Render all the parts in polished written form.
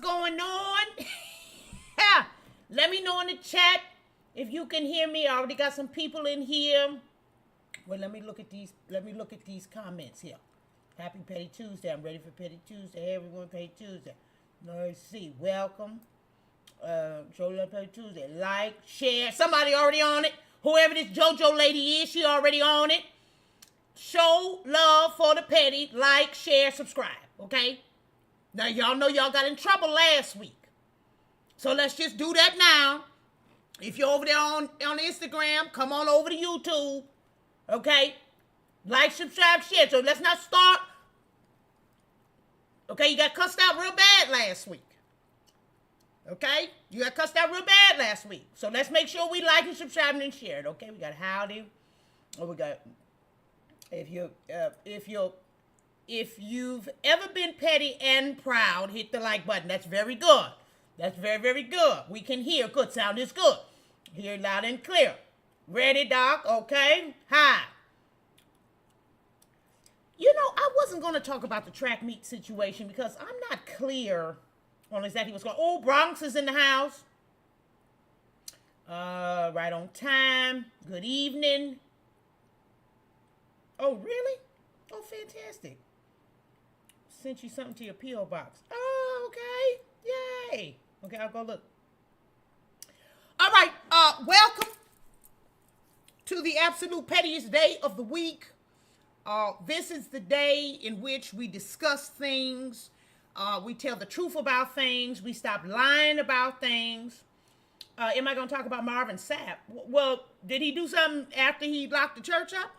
going on? Let me know in the chat if you can hear me. I already got some people in here. Well, let me look at these comments here. Happy Petty Tuesday. I'm ready for Petty Tuesday. Hey, everyone, Petty Tuesday. Let's see. Welcome. Show love Petty Tuesday. Like, share. Somebody already on it. Whoever this JoJo lady is, she already on it. Show love for the petty. Like, share, subscribe. Okay? Now, y'all know y'all got in trouble last week. So let's just do that now. If you're over there on Instagram, come on over to YouTube. Okay? Like, subscribe, share. So let's not start. Okay? You got cussed out real bad last week. Okay? You got cussed out real bad last week. So let's make sure we like and subscribe and share it. Okay? We got howdy. Oh, we got... If you've ever been petty and proud, hit the like button. That's very good. That's very, very good. We can hear. Good. Sound is good. Hear loud and clear. Ready, Doc? Okay. Hi. You know, I wasn't going to talk about the track meet situation because I'm not clear on exactly what's going on. Oh, Bronx is in the house. Right on time. Good evening. Oh, really? Oh, fantastic. Sent you something to your P.O. box. Oh, okay. Yay. Okay, I'll go look. All right. Welcome to the absolute pettiest day of the week. This is the day in which we discuss things. We tell the truth about things. We stop lying about things. Am I going to talk about Marvin Sapp? Well, did he do something after he locked the church up?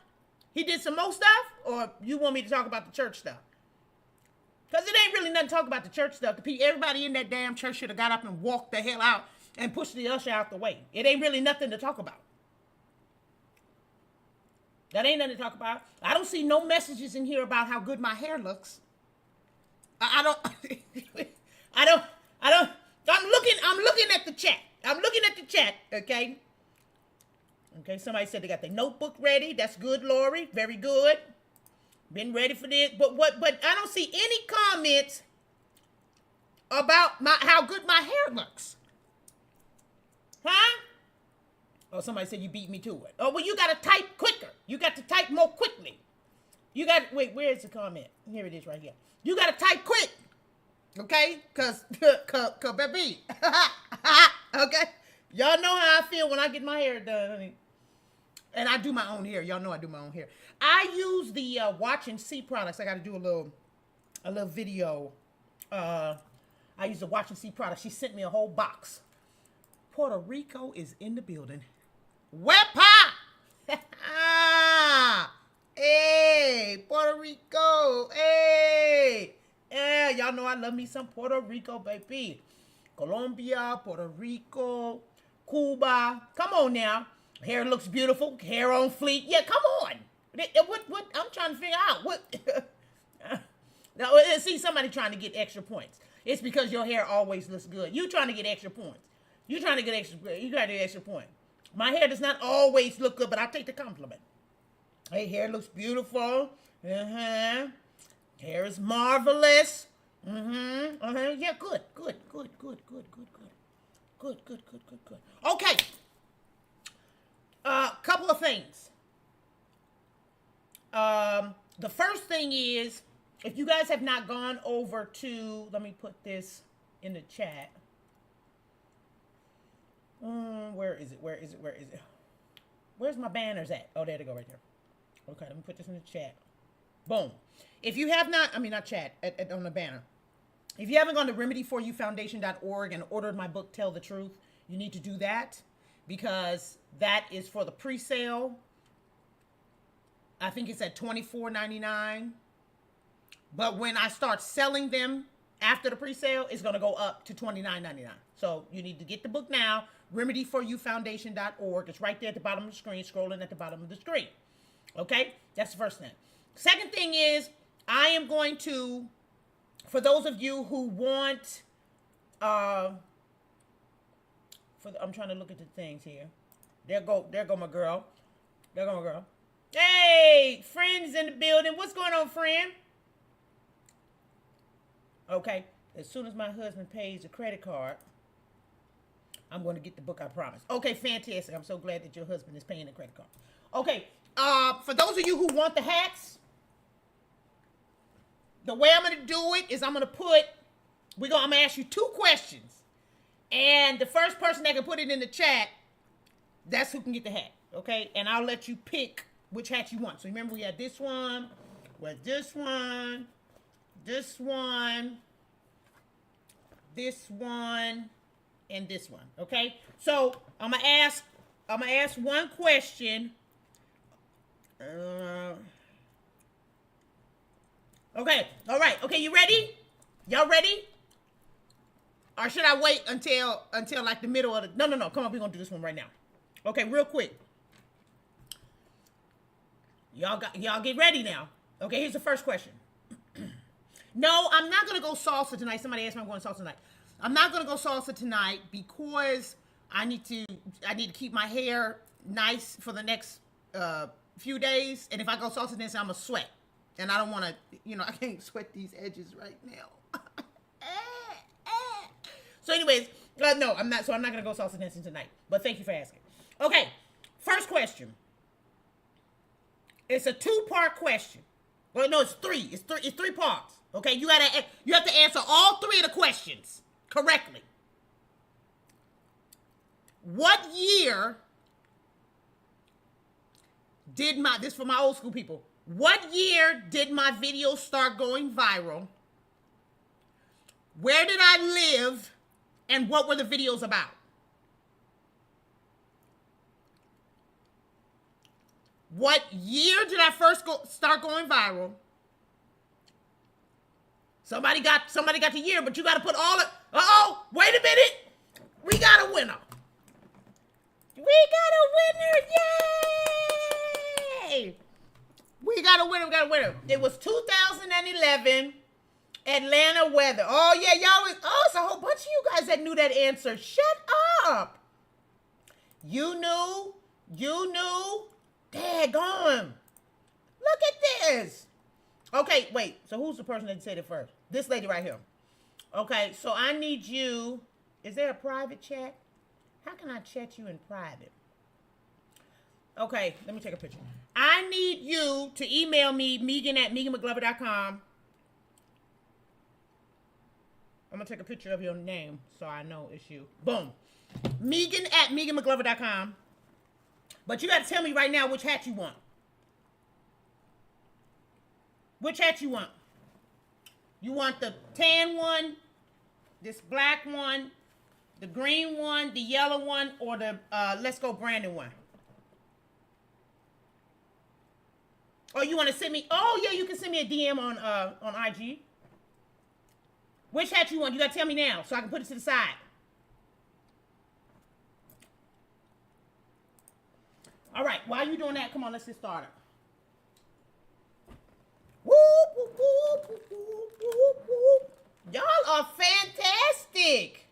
He did some more stuff? Or you want me to talk about the church stuff? Because it ain't really nothing to talk about the church stuff. Everybody in that damn church should have got up and walked the hell out and pushed the usher out the way. It ain't really nothing to talk about. That ain't nothing to talk about. I don't see no messages in here about how good my hair looks. I don't, I'm looking at the chat. Okay? Okay, somebody said they got their notebook ready. That's good, Lori. Very good. Been ready for this. But I don't see any comments about how good my hair looks. Huh? Oh, somebody said you beat me to it. Oh, well, you got to type quicker. You got to type more quickly. Wait, where is the comment? Here it is right here. You got to type quick. Okay? Because, baby. Okay? Y'all know how I feel when I get my hair done, honey. And I do my own hair. Y'all know I do my own hair. I use the Watch and See products. I got to do a little video. I use the Watch and See product. She sent me a whole box. Puerto Rico is in the building. Wepa! Hey, Puerto Rico. Hey. Yeah, y'all know I love me some Puerto Rico, baby. Colombia, Puerto Rico, Cuba. Come on now. Hair looks beautiful. Hair on fleek. Yeah, come on. What I'm trying to figure out. What? Now, see, somebody trying to get extra points. It's because your hair always looks good. You trying to get extra points. You trying to get extra point. My hair does not always look good, but I take the compliment. Hey, hair looks beautiful. Hair is marvelous. Yeah, good. Good. Okay. Couple of things. The first thing is, if you guys have not gone over to, let me put this in the chat. Where is it? Where's my banners at? Oh, there they go right there. Okay, let me put this in the chat. Boom. If you have not, not chat, on the banner. If you haven't gone to remedyforyoufoundation.org and ordered my book, Tell the Truth, you need to do that because that is for the pre-sale. I think it's at $24.99. But when I start selling them after the pre-sale, it's going to go up to $29.99. So you need to get the book now, remedyforyoufoundation.org. It's right there at the bottom of the screen, scrolling at the bottom of the screen. Okay? That's the first thing. Second thing is, I am going to, for those of you who want, I'm trying to look at the things here. There go my girl. Hey, friends in the building. What's going on, friend? Okay. As soon as my husband pays the credit card, I'm going to get the book, I promise. Okay, fantastic. I'm so glad that your husband is paying the credit card. Okay, for those of you who want the hacks, the way I'm going to do it is I'm going to ask you 2 questions. And the first person that can put it in the chat, that's who can get the hat. Okay, and I'll let you pick which hat you want. So remember, we had this one, this one, this one, this one, and this one. Okay, so I'm gonna ask one question. Okay, all right. Okay, you ready? Y'all ready? Or should I wait until like the middle of the? No. Come on, we're gonna do this one right now. Okay, real quick. Y'all get ready now. Okay, here's the first question. No, I'm not gonna go salsa tonight. Somebody asked me I'm going salsa tonight. I'm not gonna go salsa tonight because I need to keep my hair nice for the next few days. And if I go salsa then I'm gonna sweat, and I don't want to. I can't sweat these edges right now. So, anyways, no, I'm not. So I'm not gonna go salsa dancing tonight. But thank you for asking. Okay, first question. It's a 2-part question. Well, no, it's 3. It's 3 parts. Okay, you have to answer all 3 of the questions correctly. What year did this for my old school people? What year did my video start going viral? Where did I live? And what were the videos about? What year did I first start going viral? Somebody got the year, but you got to put all it. Wait a minute. We got a winner. Yay! We got a winner. It was 2011 Atlanta weather. Oh, yeah, y'all. It's a whole bunch of you guys that knew that answer. Shut up. You knew. Daggone. Look at this. Okay, wait. So who's the person that said it first? This lady right here. Okay, so I need you. Is there a private chat? How can I chat you in private? Okay, let me take a picture. I need you to email me, Megan@MeganMcGlover.com. I'm going to take a picture of your name so I know it's you. Boom. Megan@MeganMcGlover.com. But you got to tell me right now which hat you want. Which hat you want? You want the tan one, this black one, the green one, the yellow one, or the Let's Go Brandon one? Or you want to send me? Oh yeah, you can send me a DM on IG. Which hat you want? You got to tell me now so I can put it to the side. All right, while you're doing that, come on, let's get started. Whoop, whoop, whoop, whoop, whoop, whoop. Y'all are fantastic.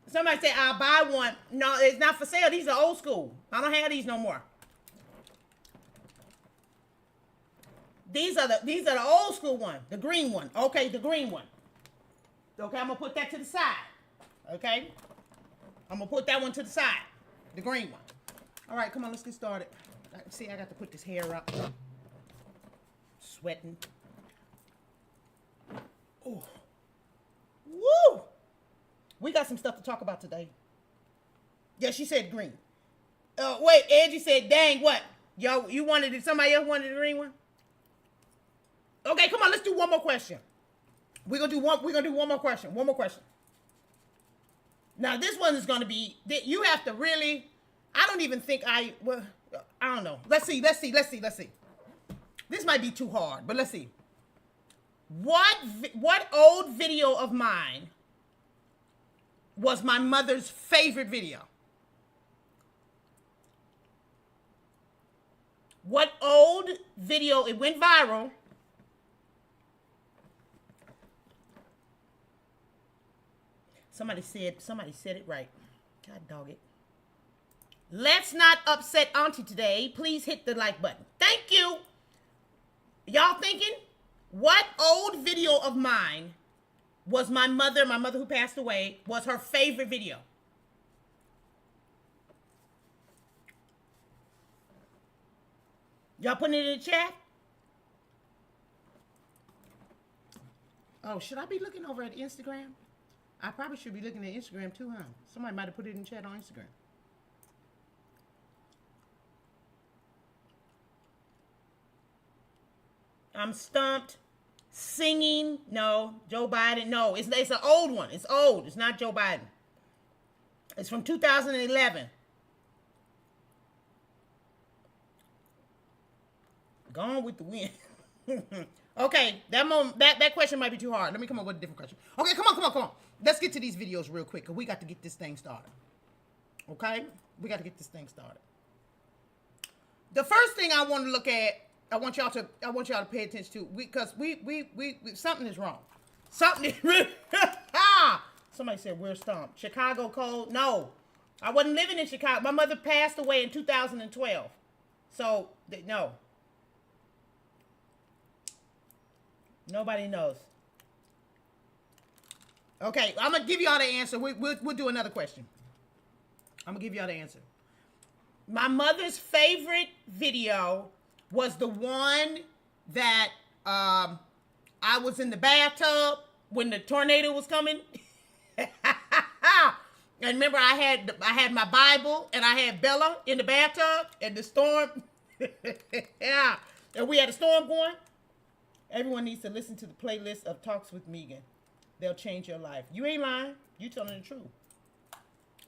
Somebody said, I'll buy one. No, it's not for sale. These are old school. I don't have these no more. These are the old school one, the green one. Okay, the green one. Okay, I'm gonna put that to the side. Okay, I'm gonna put that one to the side, the green one. All right, come on, let's get started. See, I got to put this hair up. Sweating. Oh, woo! We got some stuff to talk about today. Yeah, she said green. Wait, Angie said, dang, what? Y'all, somebody else wanted the green one? Okay, come on, let's do one more question. We're gonna do one more question. One more question. Now, this one is gonna be, you have to really, I don't even think I don't know. Let's see. This might be too hard, but let's see. What old video of mine was my mother's favorite video? What old video, it went viral. Somebody said it right. God dog it. Let's not upset Auntie today. Please hit the like button. Thank you. Y'all thinking? What old video of mine was my mother who passed away, was her favorite video? Y'all putting it in the chat? Oh, should I be looking over at Instagram? I probably should be looking at Instagram too, huh? Somebody might have put it in the chat on Instagram. I'm stumped. Singing, no. Joe Biden, no. It's an old one. It's old. It's not Joe Biden. It's from 2011. Gone with the wind. Okay, that question might be too hard. Let me come up with a different question. Okay, come on. Let's get to these videos real quick, because we got to get this thing started. Okay? We got to get this thing started. The first thing I want to look at, I want y'all to pay attention to, because we something is wrong. Something is really Somebody said we're stumped. Chicago cold? No. I wasn't living in Chicago. My mother passed away in 2012. So, no. Nobody knows. Okay, I'm going to give y'all the answer. We'll do another question. I'm going to give y'all the answer. My mother's favorite video was the one that I was in the bathtub when the tornado was coming. And remember, I had my Bible and I had Bella in the bathtub and the storm. Yeah. And we had a storm going. Everyone needs to listen to the playlist of Talks with Megan. They'll change your life. You ain't lying. You telling the truth.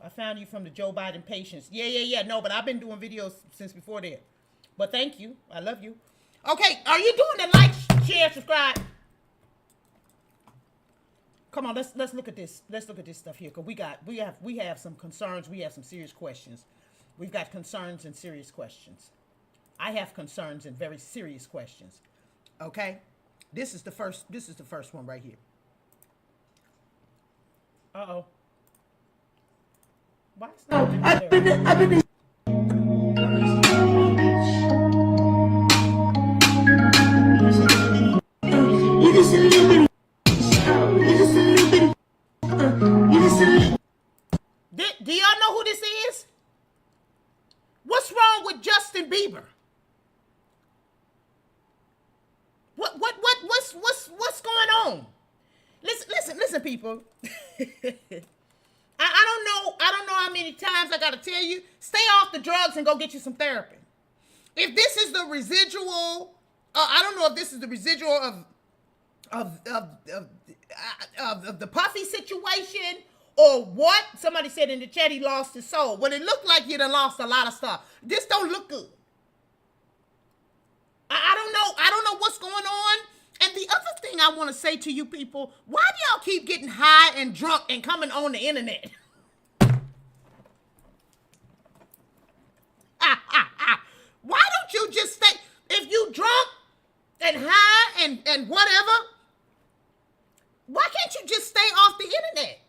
I found you from the Joe Biden patients. Yeah. No, but I've been doing videos since before that. But thank you. I love you. Okay, are you doing the like, share, subscribe? Come on, let's look at this. Let's look at this stuff here, because we have some concerns. We have some serious questions. We've got concerns and serious questions. I have concerns and very serious questions. Okay? This is the first one right here. Uh-oh. Why is that? I've been Do y'all know who this is? What's wrong with Justin Bieber? What's going on? Listen, people. I don't know how many times I gotta tell you, stay off the drugs and go get you some therapy. If this is the residual, I don't know if this is the residual of the Puffy situation or what. Somebody said in the chat he lost his soul. Well, it looked like he done lost a lot of stuff. This don't look good. I don't know what's going on. And the other thing I want to say to you people, why do y'all keep getting high and drunk and coming on the internet? Why don't you just stay, if you drunk and high and whatever, why can't you just stay off the internet?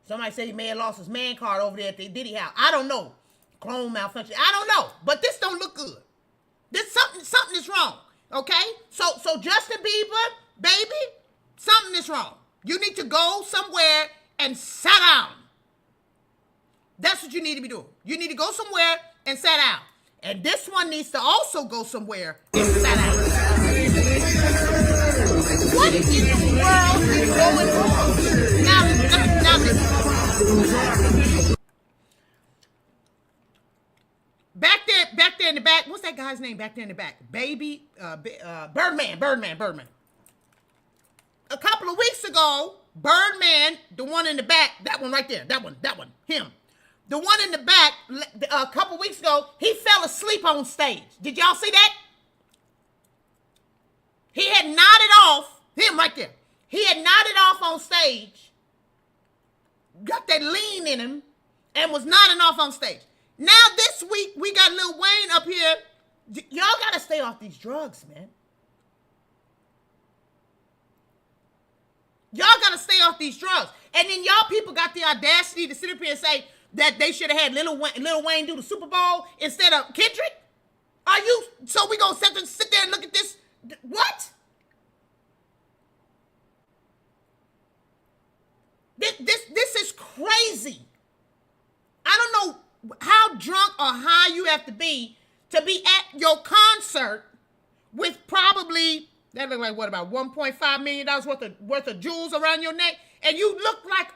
Somebody said he may have lost his man card over there at the Diddy house. I don't know. Clone malfunction. I don't know. But this don't look good. This something is wrong. Okay? So Justin Bieber, baby, something is wrong. You need to go somewhere and sit down. That's what you need to be doing. You need to go somewhere and sit down. And this one needs to also go somewhere and sit down. What in the world is going on? Now listen. Back there in the back. What's that guy's name back there in the back? Baby, Birdman. A couple of weeks ago, Birdman, the one in the back, that one right there, that one, him. The one in the back, a couple weeks ago, he fell asleep on stage. Did y'all see that? He had nodded off, him right there. He had nodded off on stage, got that lean in him, and was nodding off on stage. Now this week, we got Lil Wayne up here. Y'all got to stay off these drugs, man. Y'all got to stay off these drugs. And then y'all people got the audacity to sit up here and say that they should have had Lil Wayne do the Super Bowl instead of Kendrick. Are you, so we gonna sit there and look at this? What? This is crazy. I don't know how drunk or high you have to be at your concert with probably, that look like what, about $1.5 million worth of jewels around your neck, and you look like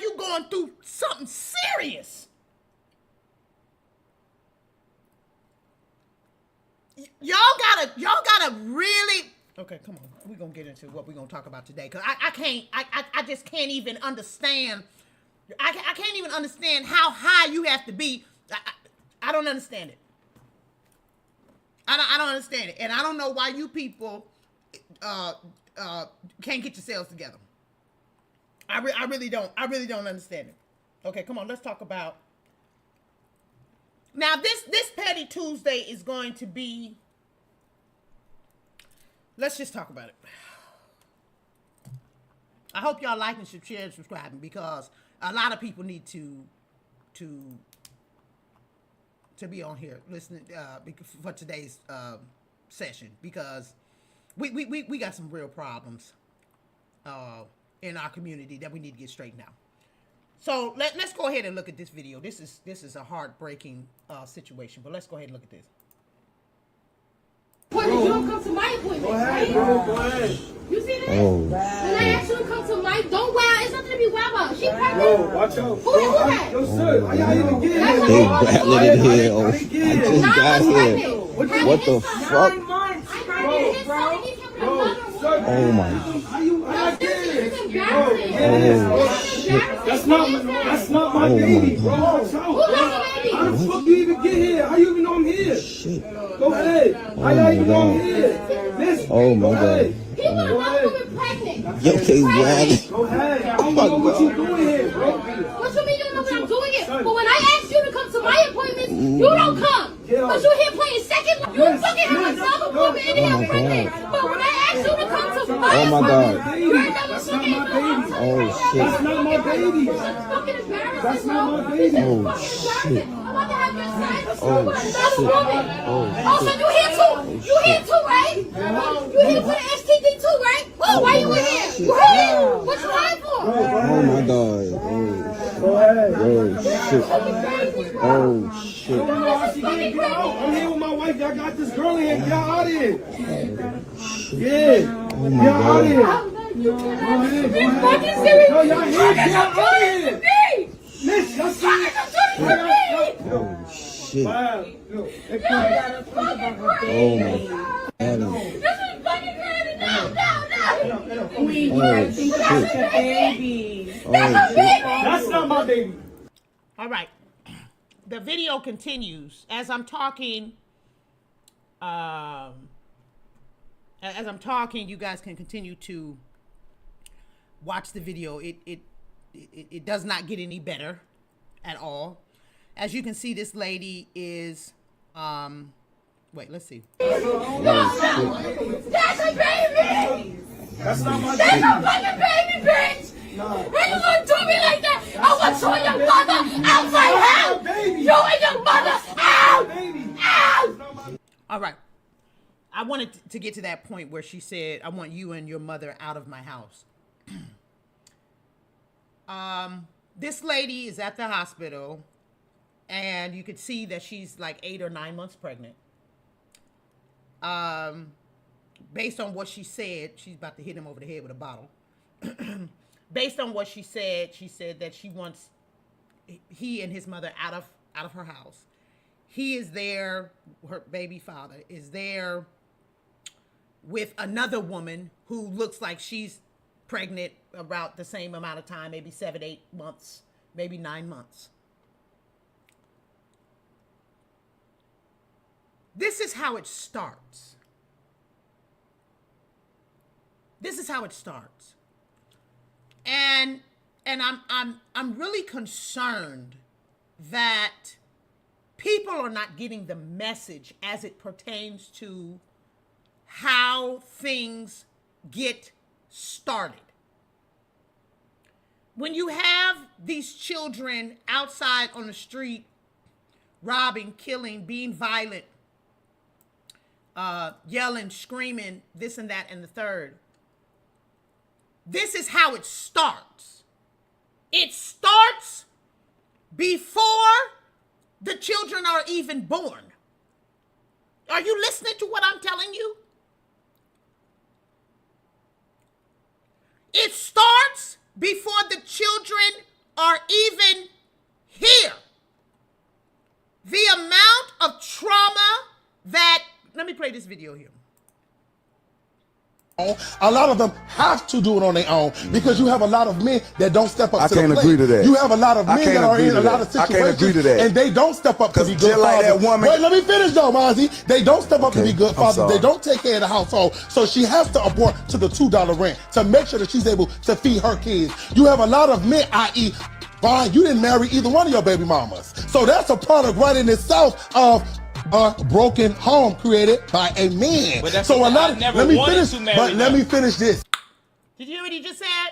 you going through something serious. Y'all gotta really, okay, come on. We're gonna get into what we're gonna talk about today. Cause I just can't even understand. I can't even understand how high you have to be. I don't understand it. I don't understand it. And I don't know why you people can't get yourselves together. I really don't understand it. Okay, come on, let's talk about. Now this Petty Tuesday is going to be, let's just talk about it. I hope y'all like and share and subscribing, because a lot of people need to be on here listening for today's session, because we got some real problems in our community that we need to get straightened out. So let's go ahead and look at this video. This is a heartbreaking situation, but let's go ahead and look at this. When you don't come to my appointment, go ahead, right? go ahead. You see this? Oh, when I asked you to come to my, don't wow. It's nothing to be wow about. She pregnant. Yo, watch out. Who that? Yo, sir, how y'all even get here? They battling it here. Oh, I just got here. What the fuck? Oh my. Oh shit. That's not my baby, bro. Watch out. How the fuck you even get here? How you even know I'm here? Shit. Go ahead. How y'all even know I'm here? Listen. Oh my god. People are women pregnant. Yo, they wild. Go ahead. I don't know what you doing here, bro. What you mean you don't know what I'm doing it? But when I ask you to come to my appointments, you don't come. But you here playing second. You fucking have another woman in here pregnant. But when I ask you to come to my Oh my god. That's not my baby. Oh shit. That's not my baby. That's not my baby. Oh shit. I'm about to have your son. Oh Another shit. woman. Oh So shit. you here too? You here too, right? You here for the STD too, right? Oh, why you in here? You here? What you here for? Oh my god. Go ahead. Oh shit. Oh shit. I'm here with my wife. Y'all got this girl in here. Get out of here. Yeah. Oh my Get out of here. god. Go ahead. Yo, y'all here. Get out of here. Miss, y'all see it? Oh shit. Wow. Yo, Oh my god. This is fucking crazy. No. Oh shit. Baby. Oh shit. that's not my baby. All right. The video continues as I'm talking. As I'm talking, you guys can continue to watch the video. It does not get any better at all. As you can see, this lady is wait, let's see. That's a baby. That's not my That's baby. a fucking baby, bitch. How you gonna do me like that? I want you and your mother out my house. You and your mother out. Out. All right. I wanted to get to that point where she said, I want you and your mother out of my house. This lady is at the hospital, and you could see that she's like 8 or 9 months pregnant. Based on what she said, she's about to hit him over the head with a bottle. Based on what she said that she wants he and his mother out of her house. He is there, her baby father is there with another woman who looks like she's pregnant about the same amount of time, maybe 7, 8 months, maybe 9 months. This is how it starts. This is how it starts. And I'm really concerned that people are not getting the message as it pertains to how things get started. When you have these children outside on the street robbing, killing, being violent, yelling, screaming, this and that and the third. This is how it starts. It starts before the children are even born. Are you listening to what I'm telling you? It starts before the children are even here. The amount of trauma that, let me play this video here. A lot of them have to do it on their own because you have a lot of men that don't step up to the plate. I can't agree to that. You have a lot of men that are in a lot of situations. I can't agree to that. And they don't step up to be good like fathers. that woman. Wait, let me finish though, Mozzie. They don't step up to be good fathers. They don't take care of the household. So she has to abort to the $2 rent to make sure that she's able to feed her kids. You have a lot of men, i.e., Vaughn, you didn't marry either one of your baby mamas. So that's a product right in itself of a broken home created by a man. So a lot of, let me finish this. Did you hear what he just said?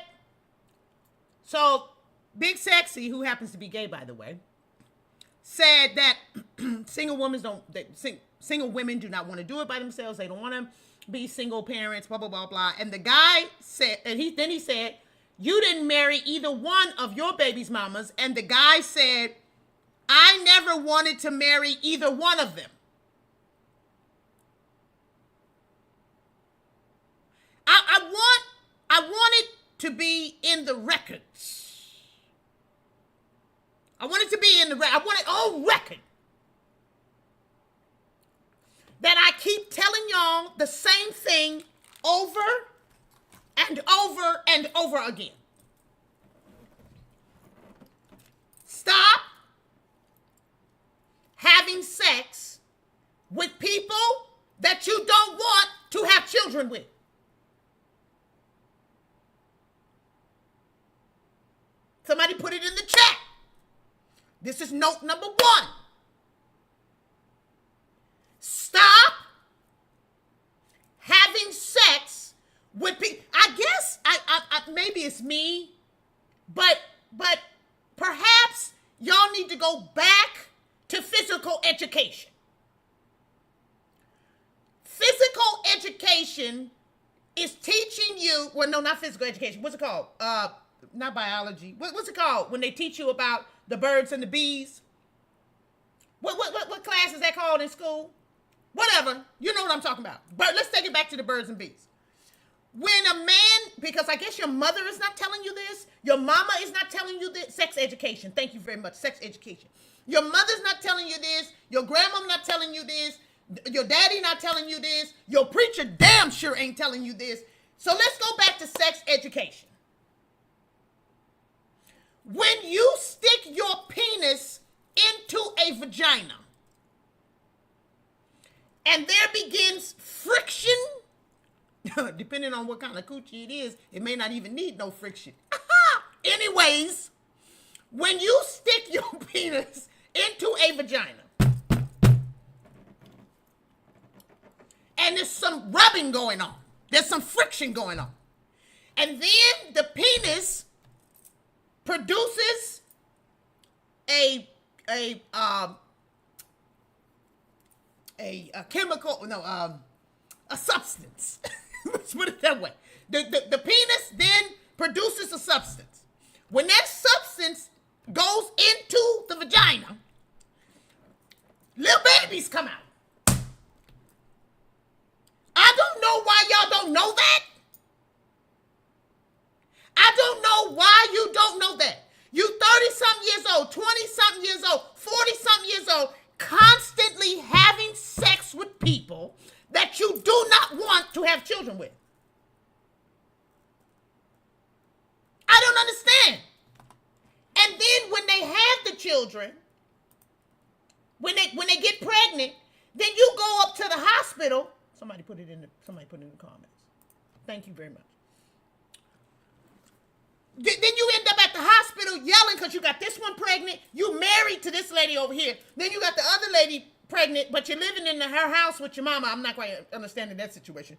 So Big Sexy, who happens to be gay, by the way, said that single women do not want to do it by themselves. They don't want to be single parents, blah, blah, blah, blah. And the guy said, and then he said, you didn't marry either one of your baby's mamas. And the guy said, I never wanted to marry either one of them. I want it to be in the records. I want it to be in the record. I want it on record that I keep telling y'all the same thing over and over and over again. Stop having sex with people that you don't want to have children with. Somebody put it in the chat. This is note number 1. Stop having sex with people. I guess I maybe it's me, but perhaps y'all need to go back to physical education. Physical education is teaching you, well, no, not physical education. What's it called? Not biology. What's it called when they teach you about the birds and the bees? What class is that called in school? Whatever. You know what I'm talking about. But let's take it back to the birds and bees. When a man, because I guess your mother is not telling you this, your mama is not telling you this, sex education. Thank you very much. Sex education. Your mother's not telling you this. Your grandma's not telling you this. Your daddy not telling you this. Your preacher damn sure ain't telling you this. So let's go back to sex education. When you stick your penis into a vagina and there begins friction, depending on what kind of coochie it is, it may not even need no friction. Anyways, when you stick your penis into a vagina and there's some rubbing going on, there's some friction going on, and then the penis produces a chemical, a substance. Let's put it that way. The penis then produces a substance. When that substance goes into the vagina, little babies come out. I don't know why y'all don't know that. I don't know why you don't know that. You 30-something years old, 20-something years old, 40-something years old, constantly having sex with people that you do not want to have children with. I don't understand. And then when they have the children, when they get pregnant, then you go up to the hospital. Somebody put it in the comments. Thank you very much. Then you end up at the hospital yelling because you got this one pregnant. You married to this lady over here. Then you got the other lady pregnant, but you're living in her house with your mama. I'm not quite understanding that situation.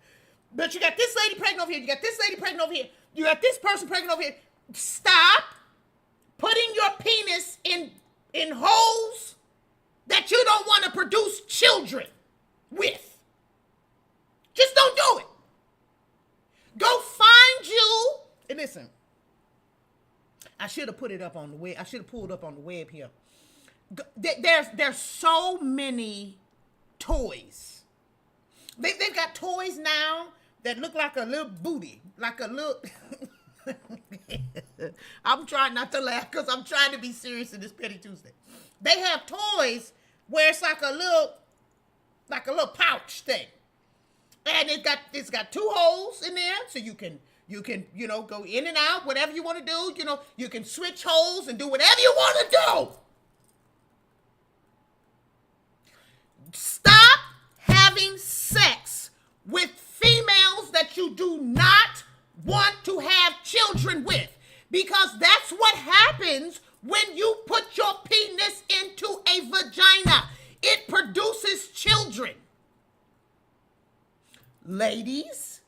But you got this lady pregnant over here. You got this lady pregnant over here. You got this person pregnant over here. Stop putting your penis in holes that you don't want to produce children with. Just don't do it. Go find you. And listen, I should have put it up on the web. I should have pulled up on the web here. There's so many toys. They've got toys now that look like a little booty, like a little. I'm trying not to laugh because I'm trying to be serious in this Petty Tuesday. They have toys where it's like a little pouch thing, and it's got two holes in there, so you can go in and out, whatever you want to do. You can switch holes and do whatever you want to do. Stop having sex with females that you do not want to have children with, because that's what happens when you put your penis into a vagina. It produces children. Ladies,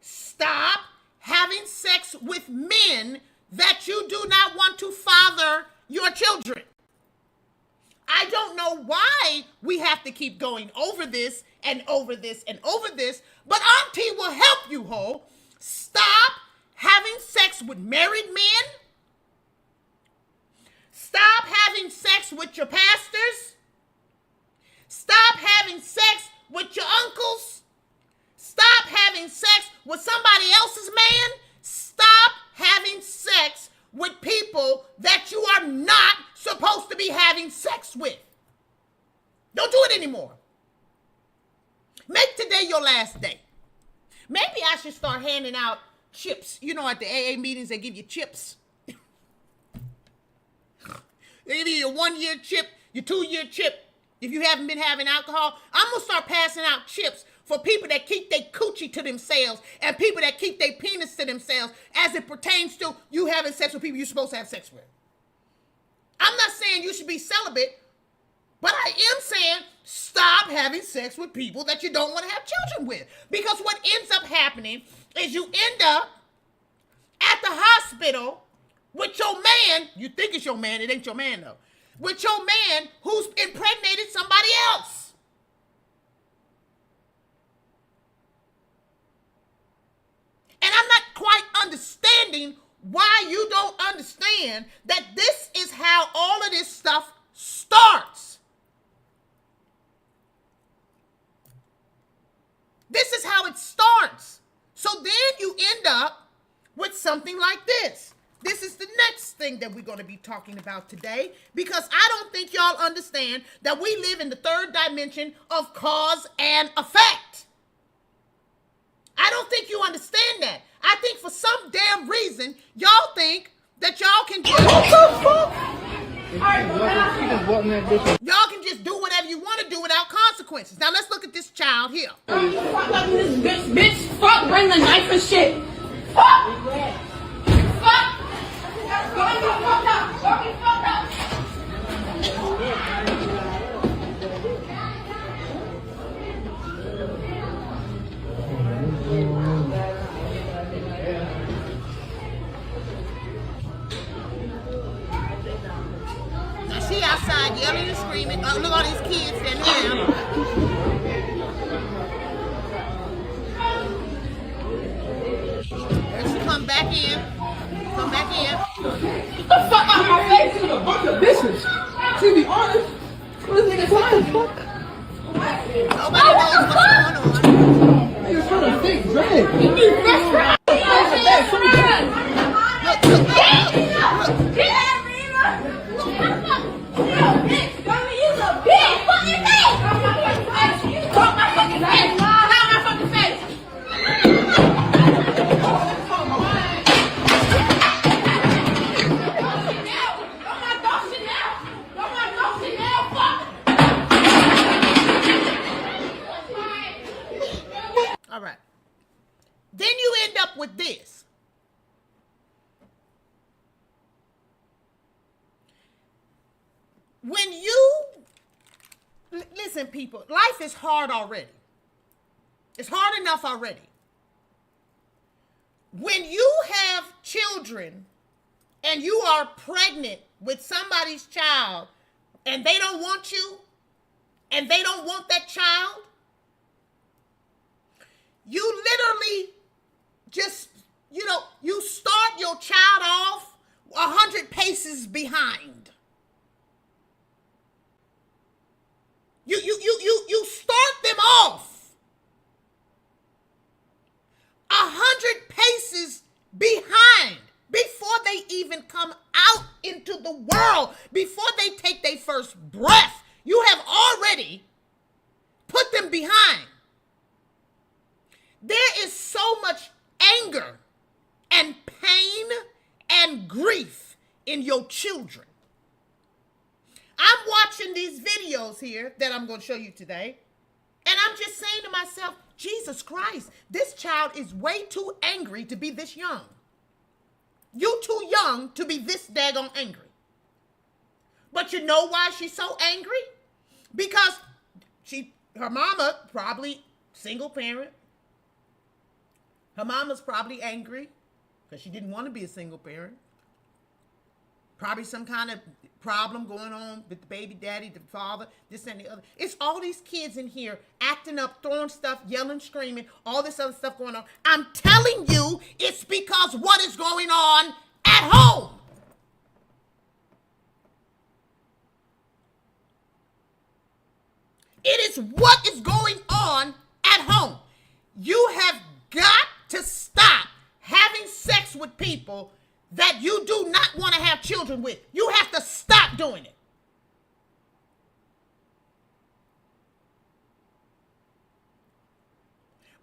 stop having sex with men that you do not want to father your children. I don't know why we have to keep going over this and over this and over this, but Auntie will help you, ho. Stop having sex with married men. Stop having sex with your pastors. Stop having sex with your uncles. Stop having sex with somebody else's man. Stop having sex with people that you are not supposed to be having sex with. Don't do it anymore. Make today your last day. Maybe I should start handing out chips. At the AA meetings, they give you chips. They give you your 1-year chip, your 2-year chip. If you haven't been having alcohol, I'm going to start passing out chips for people that keep their coochie to themselves and people that keep their penis to themselves as it pertains to you having sex with people you're supposed to have sex with. I'm not saying you should be celibate, but I am saying stop having sex with people that you don't want to have children with. Because what ends up happening is you end up at the hospital with your man. You think it's your man, it ain't your man though. With your man who's impregnated somebody else. And I'm not quite understanding why you don't understand that this is how all of this stuff starts. This is how it starts. So then you end up with something like this. This is the next thing that we're going to be talking about today, because I don't think y'all understand that we live in the third dimension of cause and effect. I don't think you understand that. I think for some damn reason, y'all think that y'all can just... Y'all can just do whatever you want to do without consequences. Now let's look at this child here. Fuck this bitch. Fuck, bring the knife and shit. Fuck. Fuck. Go and get fucked up. Go get fucked up. Now she outside yelling and screaming. Oh, look at all these kids standing around. Then she come back in. Come back in. Get the fuck out of my face. This is a bunch of bitches. To be honest, what is niggas trying to fuck? Nobody knows what's going on. Niggas trying to fake drag. You need fresh fries. All right. Then you end up with this. When you listen, people, life is hard already. It's hard enough already. When you have children and you are pregnant with somebody's child and they don't want you and they don't want that child, you literally just, you start your child off 100 paces behind. You start them off 100 paces behind before they even come out into the world, before they take their first breath. You have already put them behind. There is so much anger and pain and grief in your children. I'm watching these videos here that I'm going to show you today, and I'm just saying to myself, Jesus Christ, this child is way too angry to be this young. You too young to be this daggone angry. But you know why she's so angry? Because her mama probably single parent. Her mama's probably angry because she didn't want to be a single parent. Probably some kind of problem going on with the baby daddy, the father, this and the other. It's all these kids in here acting up, throwing stuff, yelling, screaming, all this other stuff going on. I'm telling you, it's because what is going on at home. It is what is going on at home. You have got to stop having sex with people that you do not want to have children with. You have to stop doing it.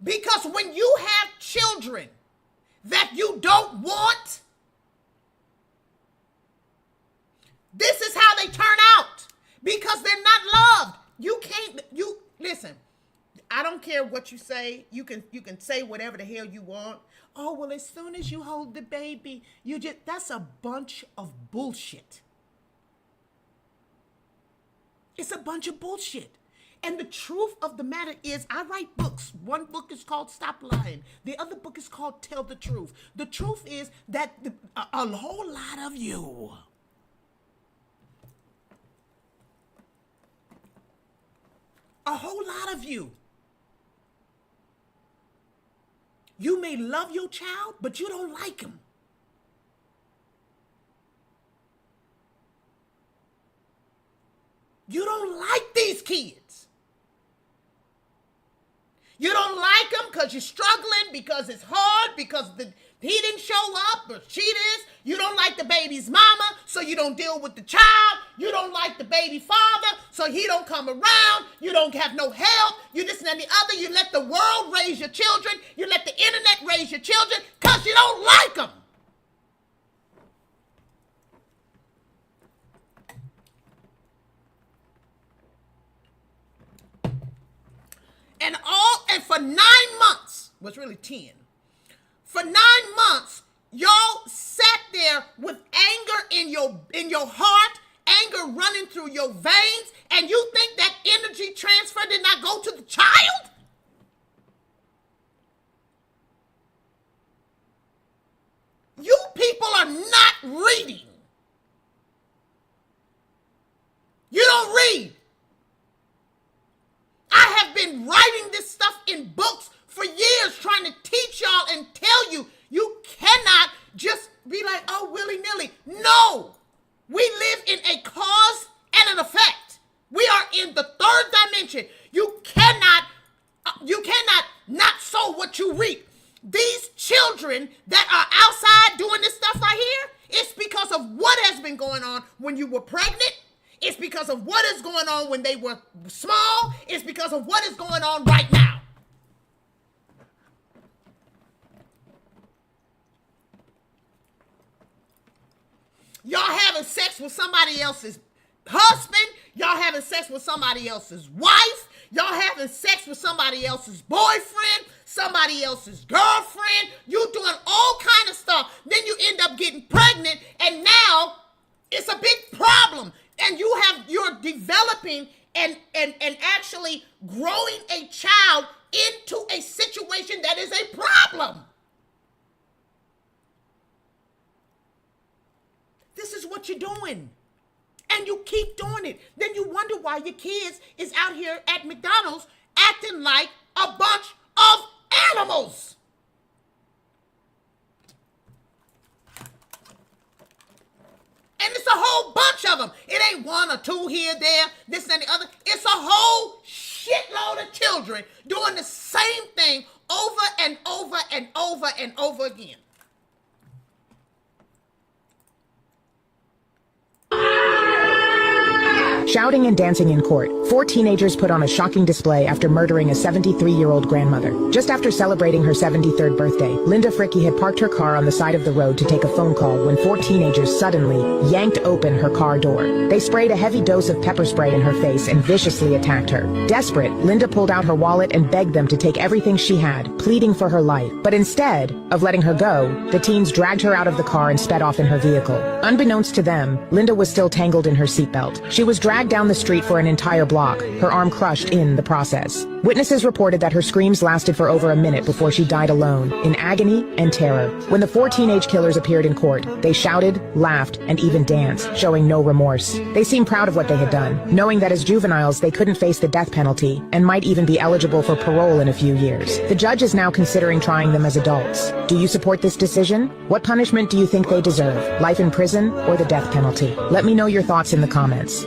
Because when you have children that you don't want, this is how they turn out. Because they're not loved. Listen, I don't care what you say. You can say whatever the hell you want. Oh, well, as soon as you hold the baby, that's a bunch of bullshit. It's a bunch of bullshit. And the truth of the matter is, I write books. One book is called Stop Lying. The other book is called Tell the Truth. The truth is that a whole lot of you you may love your child, but you don't like him. You don't like these kids. You don't like them because you're struggling, because it's hard, because he didn't show up or she is. You don't like the baby's mama, so you don't deal with the child. You don't like the baby father, so he don't come around. You don't have no help. You this and the other. You let the world raise your children. You let the internet raise your children because you don't like them. And for 9 months, was really 10. For 9 months, y'all sat there with anger in your heart, anger running through your veins, and you think that energy transfer did not go to the child? You people are not reading. You don't read. I have been writing this stuff in books for years, trying to teach y'all and tell you, you cannot just be like, oh, willy-nilly. No, we live in a cause and an effect. We are in the third dimension. You cannot not sow what you reap. These children that are outside doing this stuff right here, it's because of what has been going on when you were pregnant. It's because of what is going on when they were small. It's because of what is going on right now. Y'all having sex with somebody else's husband. Y'all having sex with somebody else's wife. Y'all having sex with somebody else's boyfriend, somebody else's girlfriend. You doing all kind of stuff. Then you end up getting pregnant, and now it's a big problem. And you're developing and actually growing a child into a situation that is a problem. This is what you're doing. And and you keep doing it, then you wonder why your kids is out here at McDonald's acting like a bunch of animals. And it's a whole bunch of them. It ain't one or two here, there, this and the other. It's a whole shitload of children doing the same thing over and over and over and over again. Shouting and dancing in court, 4 teenagers put on a shocking display after murdering a 73-year-old grandmother. Just after celebrating her 73rd birthday, Linda Fricky had parked her car on the side of the road to take a phone call when 4 teenagers suddenly yanked open her car door. They sprayed a heavy dose of pepper spray in her face and viciously attacked her. Desperate, Linda pulled out her wallet and begged them to take everything she had, pleading for her life. But instead of letting her go, the teens dragged her out of the car and sped off in her vehicle. Unbeknownst to them, Linda was still tangled in her seatbelt. She was dragged down the street for an entire block, her arm crushed in the process. Witnesses reported that her screams lasted for over a minute before she died alone, in agony and terror. When the 4 teenage killers appeared in court, they shouted, laughed, and even danced, showing no remorse. They seemed proud of what they had done, knowing that as juveniles they couldn't face the death penalty and might even be eligible for parole in a few years. The judge is now considering trying them as adults. Do you support this decision? What punishment do you think they deserve? Life in prison or the death penalty? Let me know your thoughts in the comments.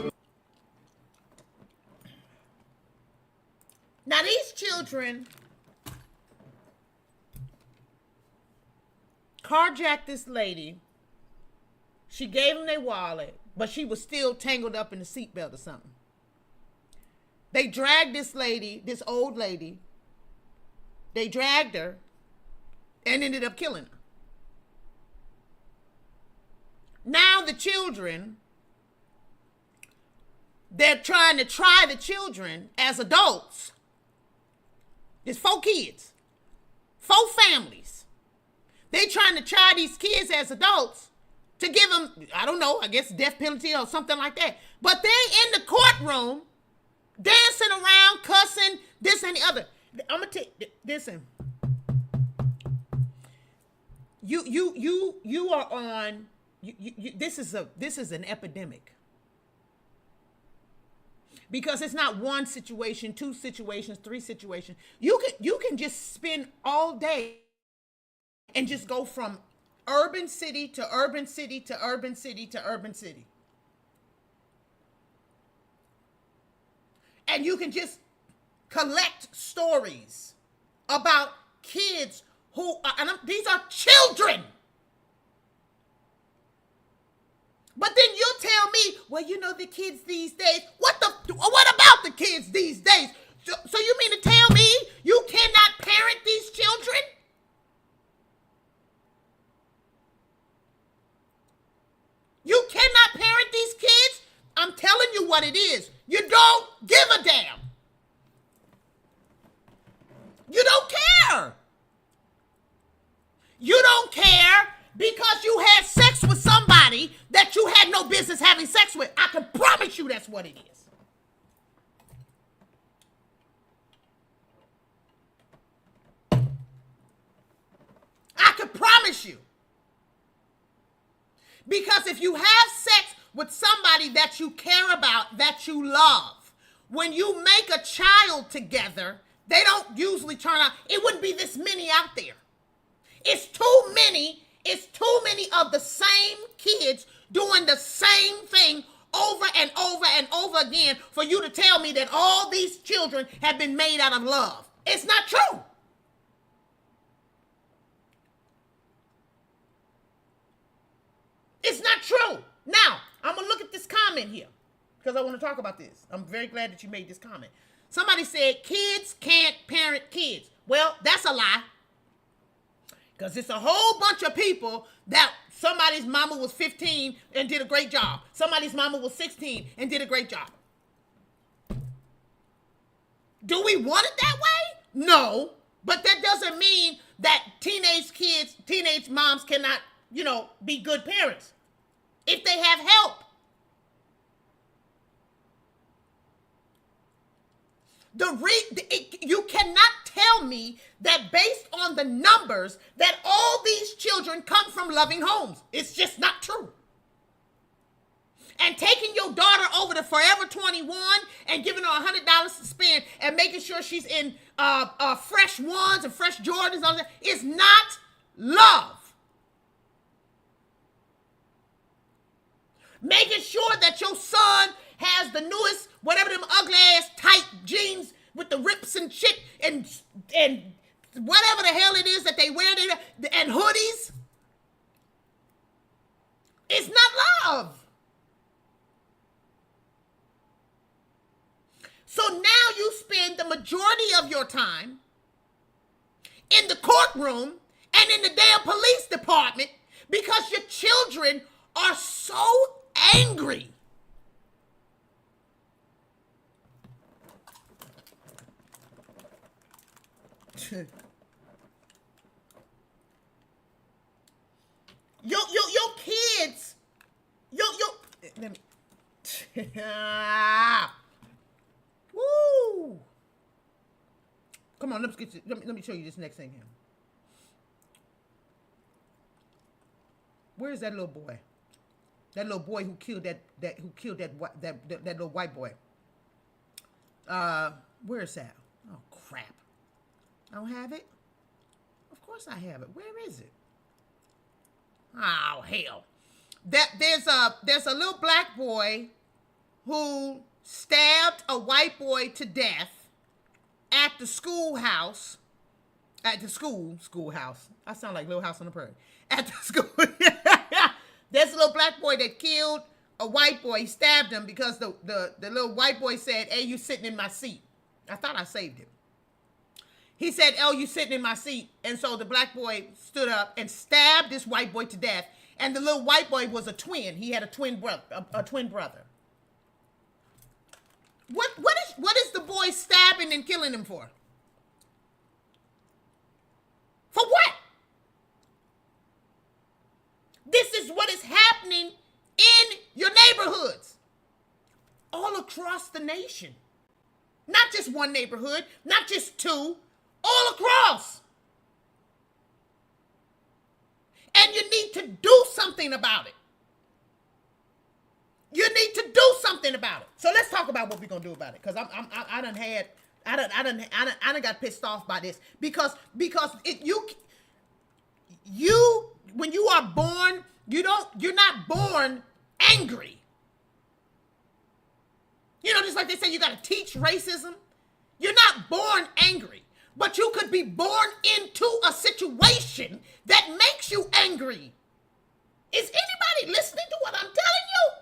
Now these children carjacked this lady. She gave them their wallet, but she was still tangled up in the seatbelt or something. They dragged this lady, this old lady. They dragged her and ended up killing her. Now the children, they're trying to try the children as adults. There's 4 kids, 4 families. They trying to try these kids as adults to give them, I don't know, I guess death penalty or something like that. But they're in the courtroom dancing around, cussing, this and the other. I'm gonna take, listen. You are on. This is an epidemic. Because it's not one situation, 2 situations, 3 situations. You can just spend all day and just go from urban city to urban city to urban city to urban city. And you can just collect stories about kids who are, and these are children. But then you tell me, well, you know, the kids these days. What about the kids these days? So you mean to tell me you cannot parent these children? You cannot parent these kids? I'm telling you what it is. You don't give a damn. You don't care. You don't care because you had sex with somebody that you had no business having sex with. I can promise you that's what it is. I can promise you. Because if you have sex with somebody that you care about, that you love, when you make a child together, they don't usually turn out, it wouldn't be this many out there. It's too many of the same kids doing the same thing over and over and over again for you to tell me that all these children have been made out of love. It's not true. It's not true. Now, I'm going to look at this comment here because I want to talk about this. I'm very glad that you made this comment. Somebody said kids can't parent kids. Well, that's a lie. Because it's a whole bunch of people that somebody's mama was 15 and did a great job. Somebody's mama was 16 and did a great job. Do we want it that way? No. But that doesn't mean that teenage moms cannot, be good parents if they have help. You cannot tell me that based on the numbers that all these children come from loving homes. It's just not true. and taking your daughter over to Forever 21 and giving her $100 to spend and making sure she's in fresh ones and fresh Jordans and all that is not love. Making sure that your son has the newest, whatever them ugly ass tight jeans with the rips and shit and whatever the hell it is that they wear and hoodies. It's not love. So now you spend the majority of your time in the courtroom and in the damn police department because your children are so angry. Your kids, let me, woo. Come on, let me show you this next thing here. Where is that little boy? That little boy who killed that little white boy. Where is that? Oh crap. I don't have it? Of course I have it. Where is it? Oh hell. There's a little black boy who stabbed a white boy to death at the schoolhouse. At the schoolhouse. I sound like Little House on the Prairie. At the school. There's a little black boy that killed a white boy. He stabbed him because the little white boy said, "Hey, you sitting in my seat." I thought I saved him. He said, "Oh, you sitting in my seat." And so the black boy stood up and stabbed this white boy to death. And the little white boy was a twin. He had a twin brother. What is the boy stabbing and killing him for? For what? This is what is happening in your neighborhoods all across the nation. Not just one neighborhood, not just two, all across. And you need to do something about it. You need to do something about it. So let's talk about what we're gonna do about it. Because I done got pissed off by this. Because you when you are born, you're not born angry. You know, just like they say, you gotta teach racism. You're not born angry. But you could be born into a situation that makes you angry. Is anybody listening to what I'm telling you?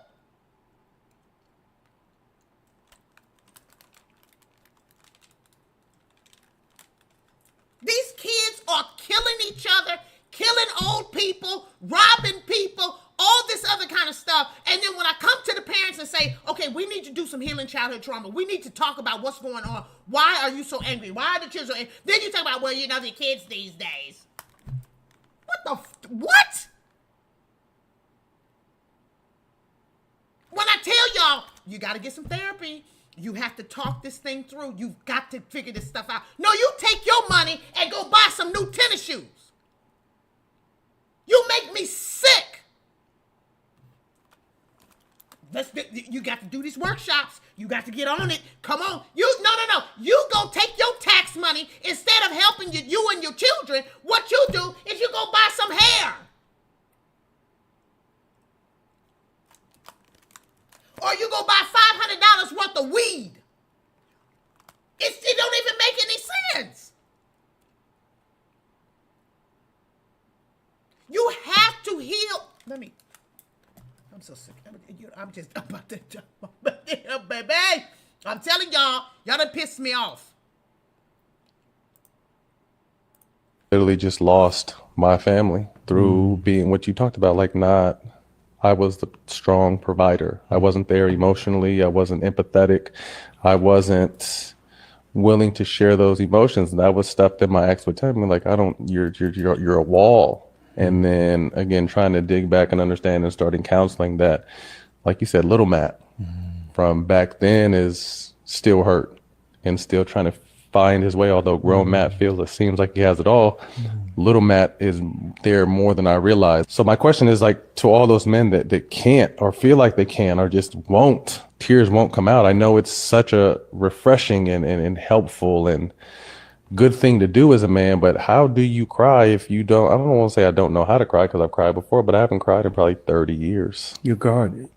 These kids are killing each other, killing old people, robbing people, all this other kind of stuff. And then when I come to the parents and say, okay, we need to do some healing childhood trauma. We need to talk about what's going on. Why are you so angry? Why are the children so angry? Then you talk about, well, you know, the kids these days. What? When I tell y'all, you got to get some therapy. You have to talk this thing through. You've got to figure this stuff out. No, you take your money and go buy some new tennis shoes. You make me sick. You got to do these workshops. You got to get on it. Come on. No. You go take your tax money instead of helping you and your children. What you do is you go buy some hair. Or you go buy $500 worth of weed. It don't even make any sense. You have to heal. I'm so sick. I'm just about to jump. Baby, I'm telling y'all done pissed me off. Literally just lost my family through being what you talked about, I was the strong provider. I wasn't there emotionally. I wasn't empathetic. I wasn't willing to share those emotions. And that was stuff that my ex would tell me, you're a wall. And then again, trying to dig back and understand and starting counseling that, like you said, little Matt from back then is still hurt and still trying to find his way, although grown Matt seems like he has it all. Little Matt is there more than I realized. So my question is, like, to all those men that can't or feel like they can or just won't, tears won't come out. I know it's such a refreshing and helpful and good thing to do as a man, but how do you cry if you don't? I don't want to say I don't know how to cry, because I've cried before, but I haven't cried in probably 30 years. You're guarded.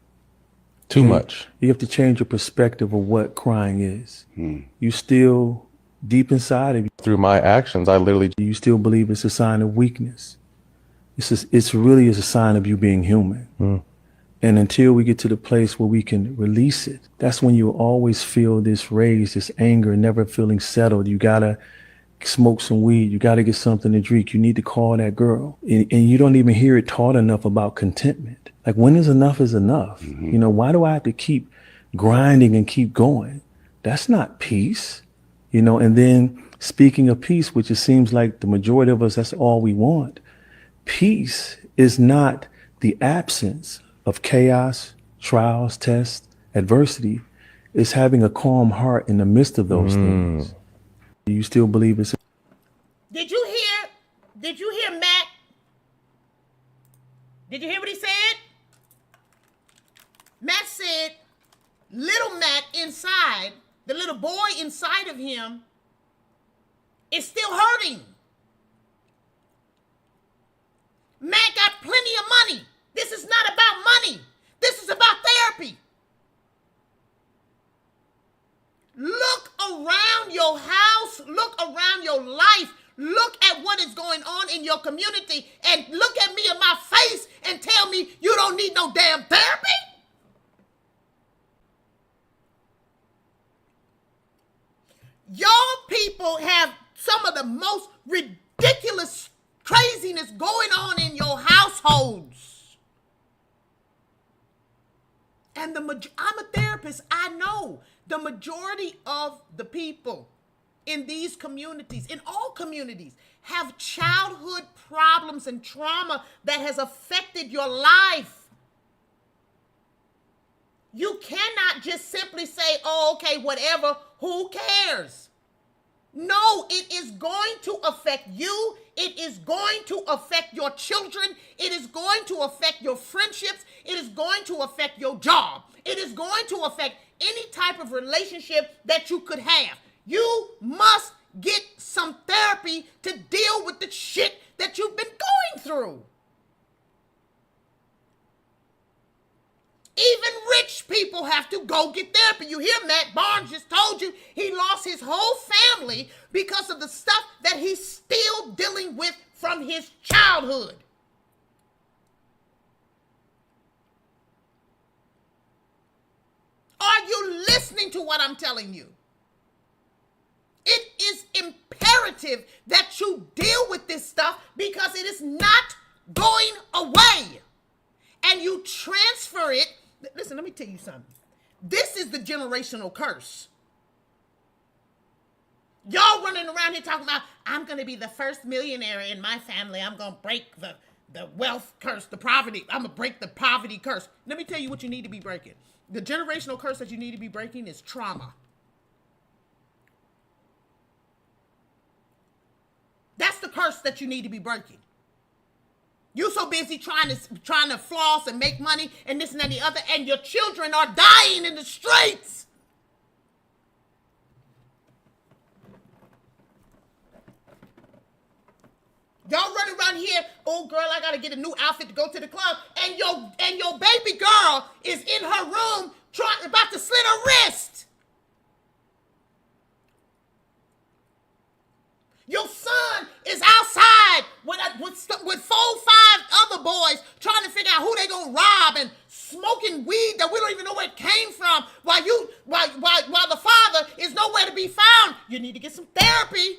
Too much. You have to change your perspective of what crying is. You still, deep inside of you, Through my actions, I literally, you still believe it's a sign of weakness. It's really is a sign of you being human. And until we get to the place where we can release it, that's when you always feel this rage, this anger, never feeling settled. You gotta smoke some weed. You gotta get something to drink. You need to call that girl. And you don't even hear it taught enough about contentment. Like, when is enough? You know, why do I have to keep grinding and keep going? That's not peace. You know, and then speaking of peace, which it seems like the majority of us, that's all we want. Peace is not the absence of chaos, trials, tests, adversity. It's having a calm heart in the midst of those things. Do you still believe it's? Did you hear Matt? Did you hear what he said? Matt said, little Matt inside, the little boy inside of him, is still hurting. Matt got plenty of money. This is not about money. This is about therapy. Look around your house. Look around your life. Look at what is going on in your community and look at me in my face and tell me you don't need no damn therapy. Your people have some of the most ridiculous craziness going on in your households. And I'm a therapist. I know the majority of the people in these communities, in all communities, have childhood problems and trauma that has affected your life. You cannot just simply say, oh, okay, whatever, who cares? No, it is going to affect you. It is going to affect your children. It is going to affect your friendships. It is going to affect your job. It is going to affect any type of relationship that you could have. You must get some therapy to deal with the shit that you've been going through. Even rich people have to go get therapy. You hear Matt Barnes just told you he lost his whole family because of the stuff that he's still dealing with from his childhood. Are you listening to what I'm telling you? It is imperative that you deal with this stuff because it is not going away. And you transfer it. Listen, let me tell you something. This is the generational curse. Y'all running around here talking about, I'm going to be the first millionaire in my family. I'm going to break the wealth curse, the poverty. I'm going to break the poverty curse. Let me tell you what you need to be breaking. The generational curse that you need to be breaking is trauma. That's the curse that you need to be breaking. You're so busy trying to floss and make money and this and that and the other, and your children are dying in the streets. Y'all running around here, oh girl, I gotta get a new outfit to go to the club, and your baby girl is in her room about to slit her wrist. Your son is outside with 4 or 5 other boys trying to figure out who they gonna rob and smoking weed that we don't even know where it came from while the father is nowhere to be found. You need to get some therapy.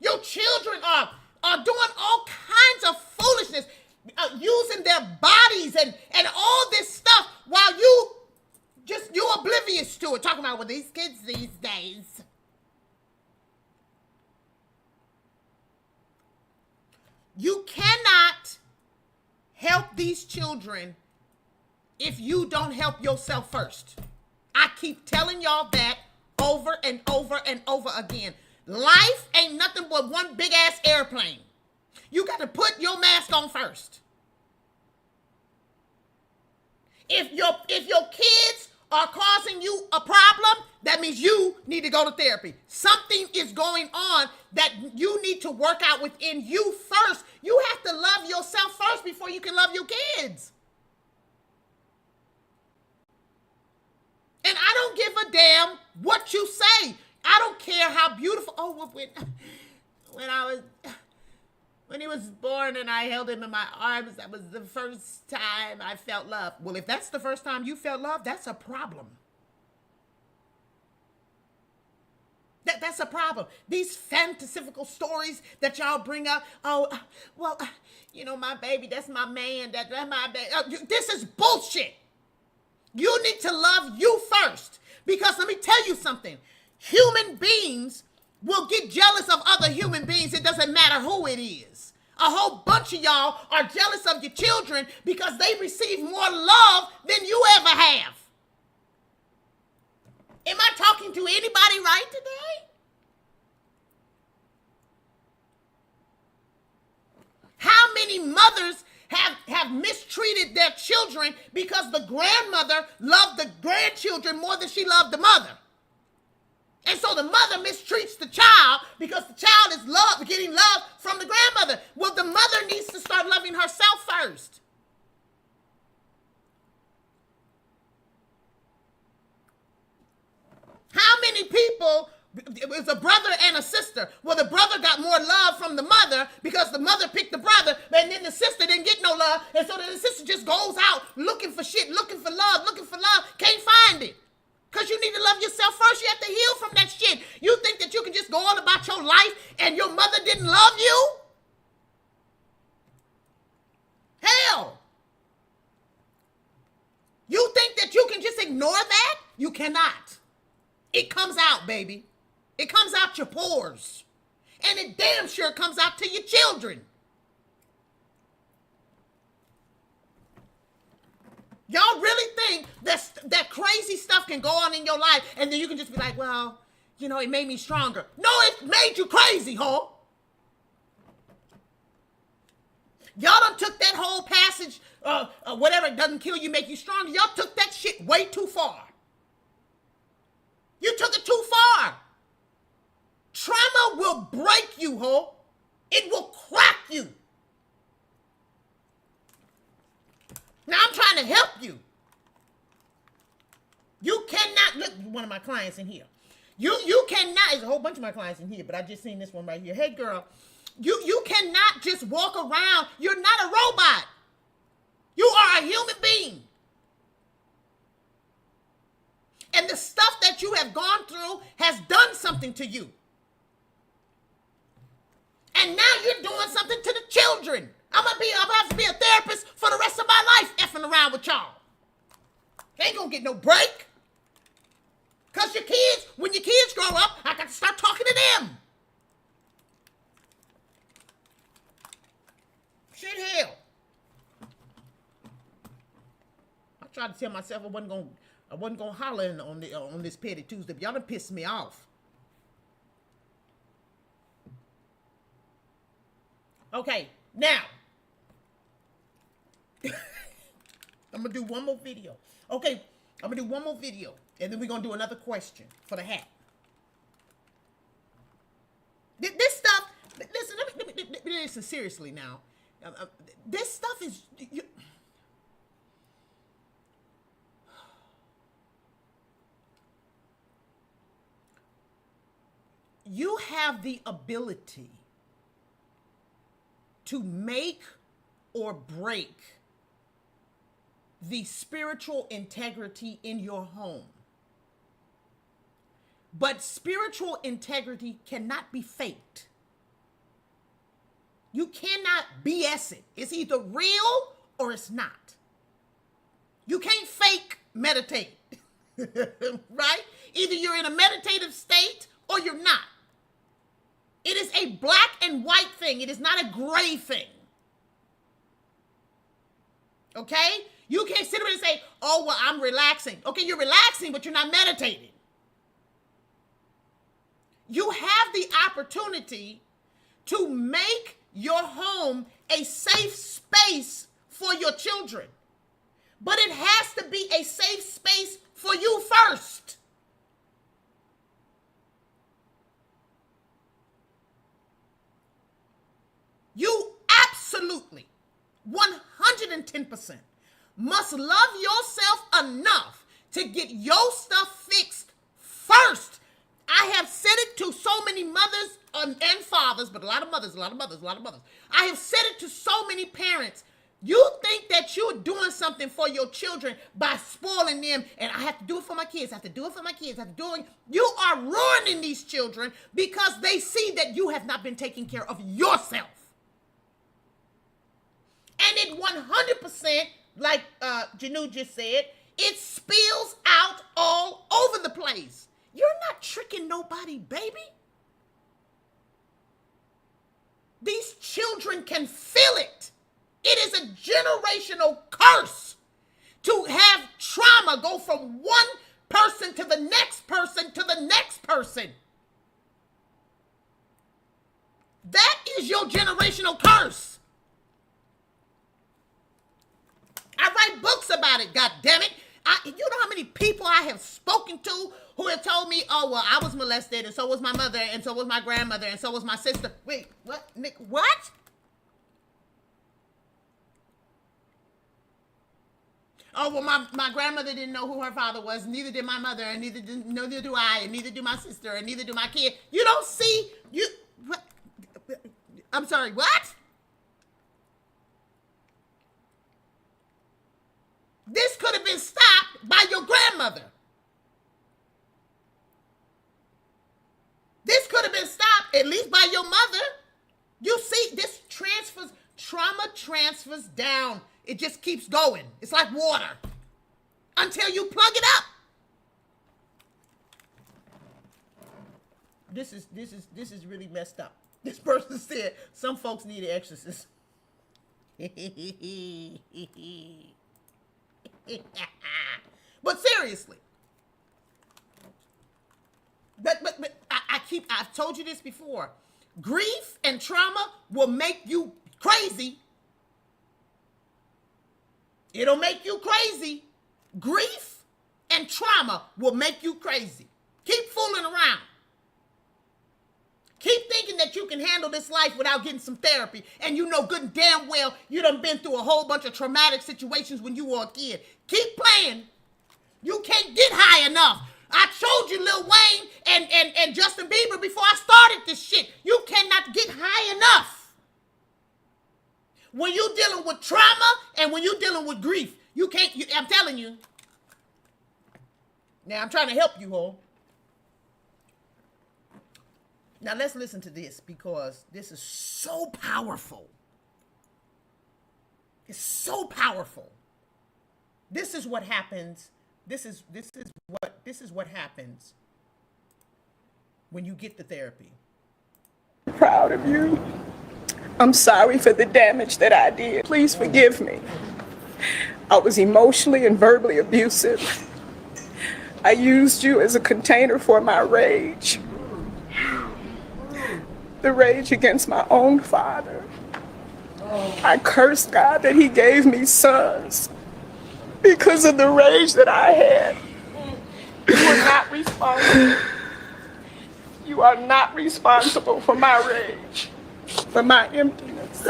Your children are doing all kinds of foolishness, using their bodies and all this stuff while you're oblivious to it, talking about, well, these kids these days. You cannot help these children if you don't help yourself first. I keep telling y'all that over and over and over again. Life ain't nothing but one big ass airplane. You got to put your mask on first. If your kids are causing you a problem, that means you need to go to therapy. Something is going on that you need to work out within you first. You have to love yourself first before you can love your kids. And I don't give a damn what you say. I don't care how beautiful. Oh, when he was born and I held him in my arms, that was the first time I felt love. Well, if that's the first time you felt love, that's a problem. That's a problem. These fantasical stories that y'all bring up. Oh, well, my baby, that's my man. That's my baby. This is bullshit. You need to love you first. Because let me tell you something. Human beings will get jealous of other human beings. It doesn't matter who it is. A whole bunch of y'all are jealous of your children because they receive more love than you ever have. Am I talking to anybody right today? How many mothers have mistreated their children because the grandmother loved the grandchildren more than she loved the mother? And so the mother mistreats the child because the child is getting love from the grandmother. Well, the mother needs to start loving herself first. How many people, it was a brother and a sister. Well, the brother got more love from the mother because the mother picked the brother, and then the sister didn't get no love. And so then the sister just goes out looking for shit, looking for love, can't find it. Because you need to love yourself first. You have to heal from that shit. You think that you can just go on about your life and your mother didn't love you? Hell. You think that you can just ignore that? You cannot. It comes out, baby. It comes out your pores. And it damn sure comes out to your children. Y'all really think that crazy stuff can go on in your life and then you can just be like, well, it made me stronger. No, it made you crazy, ho. Y'all done took that whole passage, whatever, it doesn't kill you, make you stronger. Y'all took that shit way too far. You took it too far. Trauma will break you, ho. It will crack you. Now, I'm trying to help you. You cannot, look, one of my clients in here. You cannot, there's a whole bunch of my clients in here, but I just seen this one right here. Hey, girl, you cannot just walk around. You're not a robot. You are a human being. And the stuff that you have gone through has done something to you. And now you're doing something to the children. I'm gonna have to be a therapist for the rest of my life effing around with y'all. Ain't gonna get no break. Because when your kids grow up, I got to start talking to them. Shit, hell. I tried to tell myself I wasn't gonna holler on this Petty Tuesday, but y'all done pissed me off. Okay, now. I'm going to do one more video. Okay, I'm going to do one more video. And then we're going to do another question for the hat. This stuff, listen, let me listen seriously now. This stuff is... You have the ability to make or break the spiritual integrity in your home. But spiritual integrity cannot be faked. You cannot BS it. It's either real or it's not. You can't fake meditate, right? Either you're in a meditative state or you're not. It is a black and white thing. It is not a gray thing. Okay? You can't sit there and say, oh, well, I'm relaxing. Okay, you're relaxing, but you're not meditating. You have the opportunity to make your home a safe space for your children. But it has to be a safe space for you first. You absolutely, 110%, must love yourself enough to get your stuff fixed first. I have said it to so many mothers and fathers, but a lot of mothers. I have said it to so many parents. You think that you're doing something for your children by spoiling them, and I have to do it for my kids, You are ruining these children because they see that you have not been taking care of yourself. And it 100%, like Janu just said, it spills out all over the place. You're not tricking nobody, baby. These children can feel it. It is a generational curse to have trauma go from one person to the next person to the next person. That is your generational curse. I write books about it, goddammit. You know how many people I have spoken to who have told me, oh, well, I was molested, and so was my mother, and so was my grandmother, and so was my sister. Wait, what? Nick, what? Oh, well, my grandmother didn't know who her father was, neither did my mother, and neither do I, and neither do my sister, and neither do my kid. You don't see, what? I'm sorry, what? This could have been stopped by your grandmother. This could have been stopped at least by your mother. You see, this trauma transfers down. It just keeps going. It's like water until you plug it up. This is really messed up. This person said some folks need an exorcist. But seriously, I've told you this before. Grief and trauma will make you crazy. It'll make you crazy. Grief and trauma will make you crazy. Keep fooling around. Keep thinking that you can handle this life without getting some therapy. And you know good and damn well you done been through a whole bunch of traumatic situations when you were a kid. Keep playing. You can't get high enough. I showed you Lil Wayne and Justin Bieber before I started this shit. You cannot get high enough. When you're dealing with trauma and when you're dealing with grief, you can't, I'm telling you. Now, I'm trying to help you, ho. Now, let's listen to this because this is so powerful. It's so powerful. This is what happens. This is what happens when you get the therapy. Proud of you. I'm sorry for the damage that I did. Please forgive me. I was emotionally and verbally abusive. I used you as a container for my rage. The rage against my own father. I cursed God that he gave me sons because of the rage that I had. You are not responsible. You are not responsible for my rage, for my emptiness.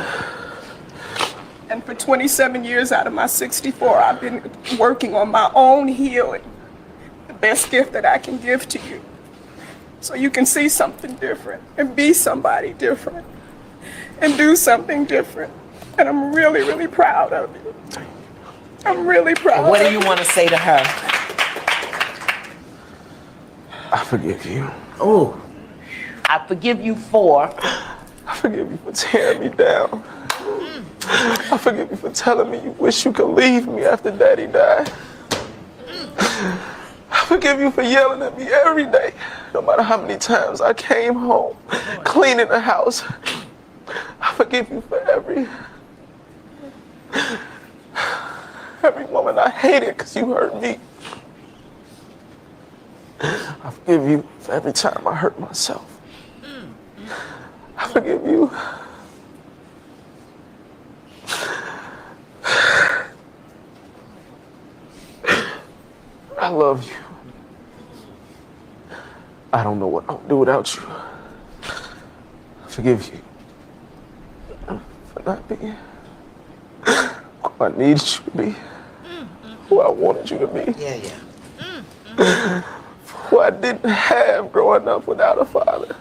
And for 27 years out of my 64, I've been working on my own healing. The best gift that I can give to you. So you can see something different and be somebody different and do something different. And I'm really, really proud of you. I'm really proud. What do you want to say to her? I forgive you. Oh, I forgive you for. I forgive you for tearing me down. I forgive you for telling me you wish you could leave me after Daddy died. I forgive you for yelling at me every day, no matter how many times I came home, cleaning the house. I forgive you for every woman I hated because you hurt me. I forgive you for every time I hurt myself. I forgive you. I love you. I don't know what I'll do without you. I forgive you for not being who I needed you to be, who I wanted you to be. Who I didn't have growing up without a father.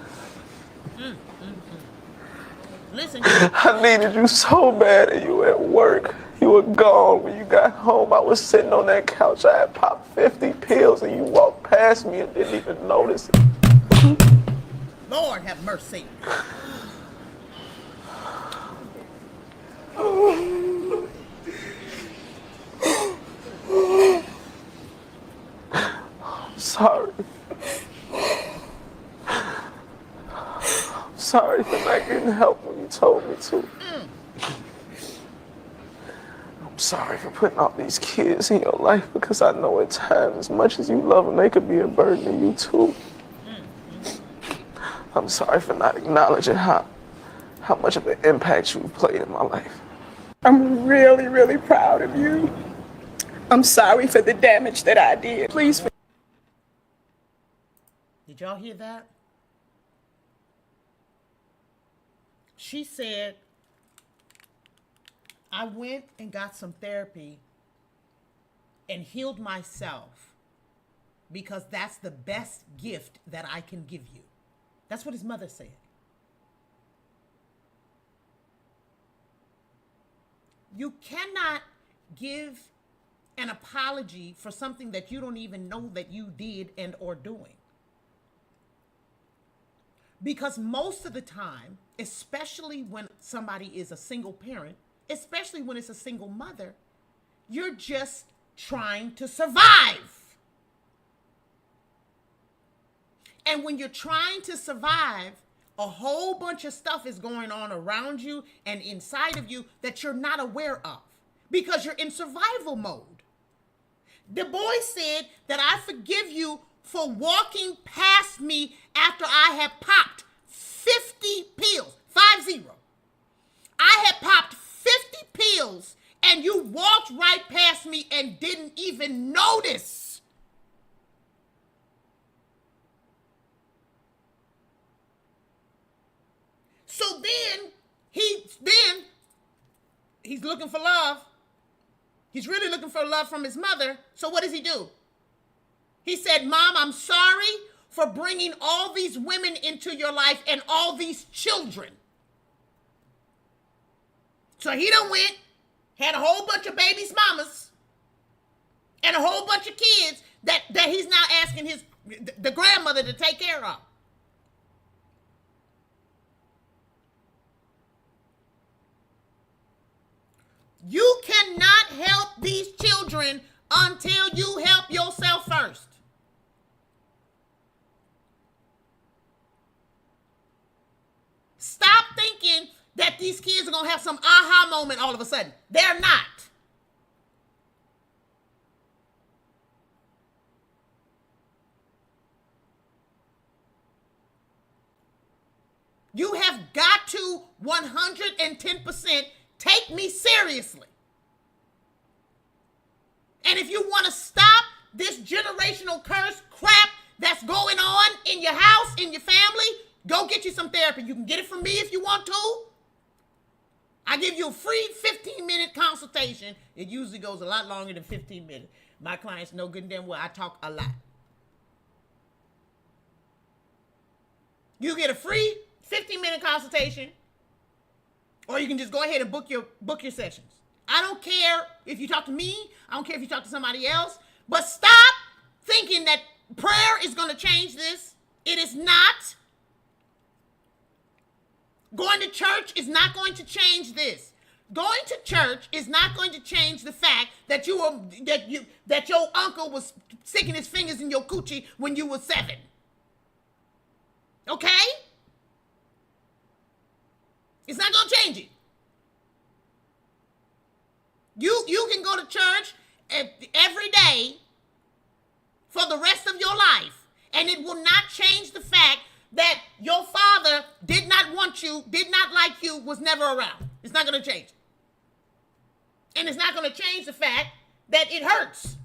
Listen. I needed you so bad, and you were at work. You were gone. When you got home, I was sitting on that couch. I had popped 50 pills, and you walked past me and didn't even notice it. Lord have mercy. I'm sorry. I'm sorry for not getting help when you told me to. I'm sorry for putting all these kids in your life, because I know at times, as much as you love them, they could be a burden to you too. I'm sorry for not acknowledging how much of an impact you've played in my life. I'm really, really proud of you. I'm sorry for the damage that I did. Please. Did y'all hear that? She said, I went and got some therapy and healed myself because that's the best gift that I can give you. That's what his mother said. You cannot give an apology for something that you don't even know that you did and or doing. Because most of the time, especially when somebody is a single parent, especially when it's a single mother, you're just trying to survive. And when you're trying to survive, a whole bunch of stuff is going on around you and inside of you that you're not aware of because you're in survival mode. The boy said that I forgive you for walking past me after I had popped 50 pills, 50. I had popped 50 pills and you walked right past me and didn't even notice. So then he's looking for love. He's really looking for love from his mother. So what does he do? He said, Mom, I'm sorry for bringing all these women into your life and all these children. So he done went, had a whole bunch of babies' mamas and a whole bunch of kids that he's now asking the grandmother to take care of. You cannot help these children until you help yourself first. Stop thinking that these kids are going to have some aha moment all of a sudden. They're not. You have got to 110% take me seriously. And if you want to stop this generational curse crap that's going on in your house, in your family, go get you some therapy. You can get it from me if you want to. I give you a free 15-minute consultation. It usually goes a lot longer than 15 minutes. My clients know good and damn well I talk a lot. You get a free 15-minute consultation, or you can just go ahead and book your sessions. I don't care if you talk to me. I don't care if you talk to somebody else. But stop thinking that prayer is going to change this. It is not. Going to church is not going to change this. Going to church is not going to change the fact that your uncle was sticking his fingers in your coochie when you were 7. Okay? It's not going to change it. You can go to church every day for the rest of your life, and it will not change the fact that your father did not want you, did not like you, was never around. It's not going to change. And it's not going to change the fact that it hurts.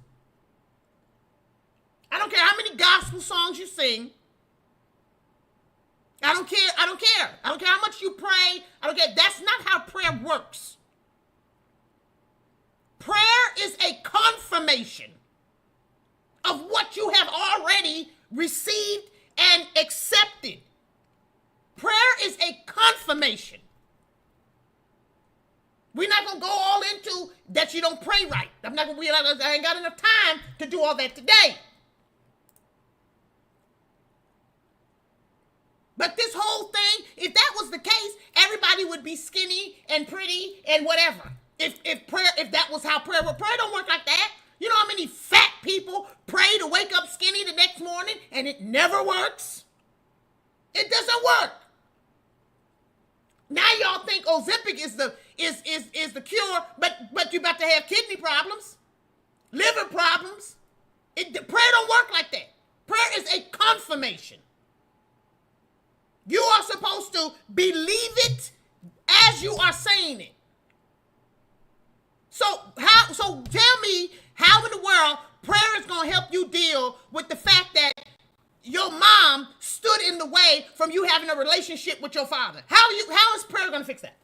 I don't care how many gospel songs you sing. I don't care. I don't care. I don't care how much you pray. I don't care. That's not how prayer works. Prayer is a confirmation of what you have already received and accepted. Prayer is a confirmation. We're not going to go all into that you don't pray right. I ain't got enough time to do all that today. But this whole thing, if that was the case, everybody would be skinny and pretty and whatever. If that was how prayer works. Prayer don't work like that. You know how many fat people pray to wake up skinny the next morning and it never works? It doesn't work. Now y'all think Ozempic is the cure, but you about to have kidney problems, liver problems. Prayer don't work like that. Prayer is a confirmation. You are supposed to believe it as you are saying it. So tell me how in the world prayer is going to help you deal with the fact that your mom stood in the way from you having a relationship with your father. How is prayer going to fix that?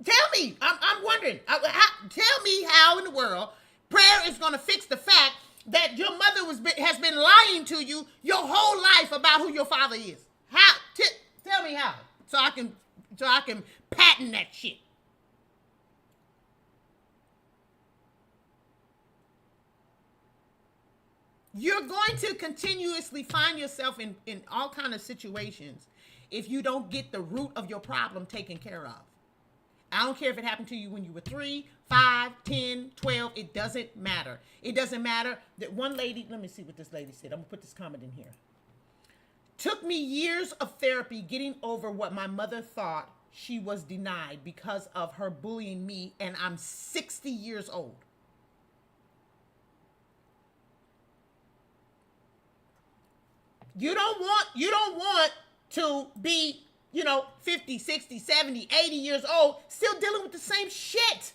Tell me. I'm wondering. Tell me how in the world prayer is going to fix the fact that your mother has been lying to you your whole life about who your father is. How? Tell me how, so I can patent that shit. You're going to continuously find yourself in all kind of situations if you don't get the root of your problem taken care of. I don't care if it happened to you when you were 3, 5, 10, 12. It doesn't matter. It doesn't matter. That one lady, let me see what this lady said. I'm going to put this comment in here. Took me years of therapy getting over what my mother thought she was denied because of her bullying me, and I'm 60 years old. You don't want to be, 50, 60, 70, 80 years old, still dealing with the same shit.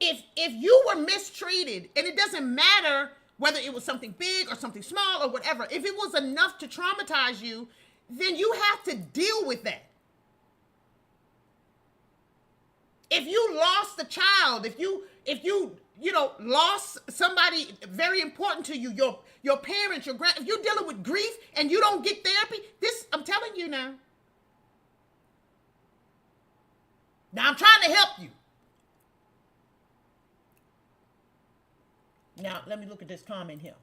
If you were mistreated, and it doesn't matter whether it was something big or something small or whatever, if it was enough to traumatize you, then you have to deal with that. If you lost a child, if you lost somebody very important to you, your parents, if you're dealing with grief and you don't get therapy, I'm telling you now. Now I'm trying to help you. Now, let me look at this comment here.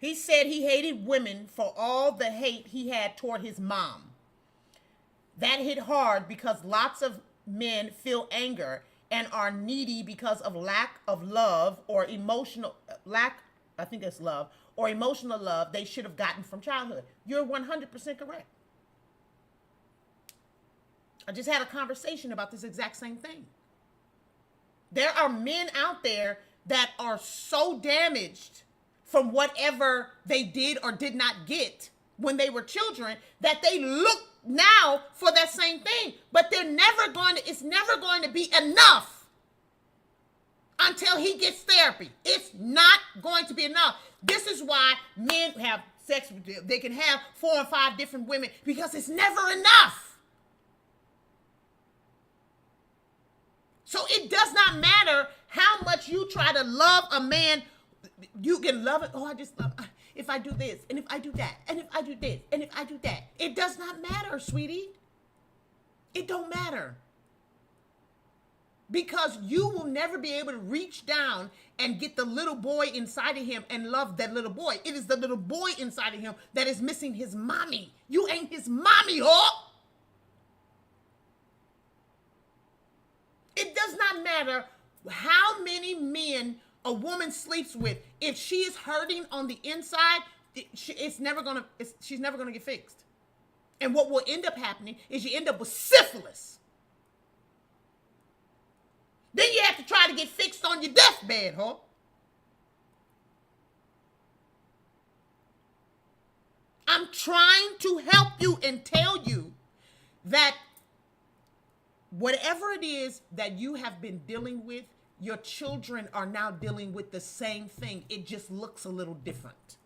He said he hated women for all the hate he had toward his mom. That hit hard because lots of men feel anger and are needy because of lack of love or emotional love they should have gotten from childhood. You're 100% correct. I just had a conversation about this exact same thing. There are men out there that are so damaged from whatever they did or did not get when they were children that they look now for that same thing, but it's never going to be enough until he gets therapy. It's not going to be enough. This is why men have sex with them. They can have 4 or 5 different women because it's never enough. So it does not matter how much you try to love a man. You can love it. Oh, I just love if I do this, and if I do that, and if I do this, and if I do that. It does not matter, sweetie. It don't matter. Because you will never be able to reach down and get the little boy inside of him and love that little boy. It is the little boy inside of him that is missing his mommy. You ain't his mommy, huh? It does not matter how many men a woman sleeps with. If she is hurting on the inside, she's never gonna get fixed. And what will end up happening is you end up with syphilis. Then you have to try to get fixed on your deathbed, huh? I'm trying to help you and tell you that whatever it is that you have been dealing with, your children are now dealing with the same thing. It just looks a little different.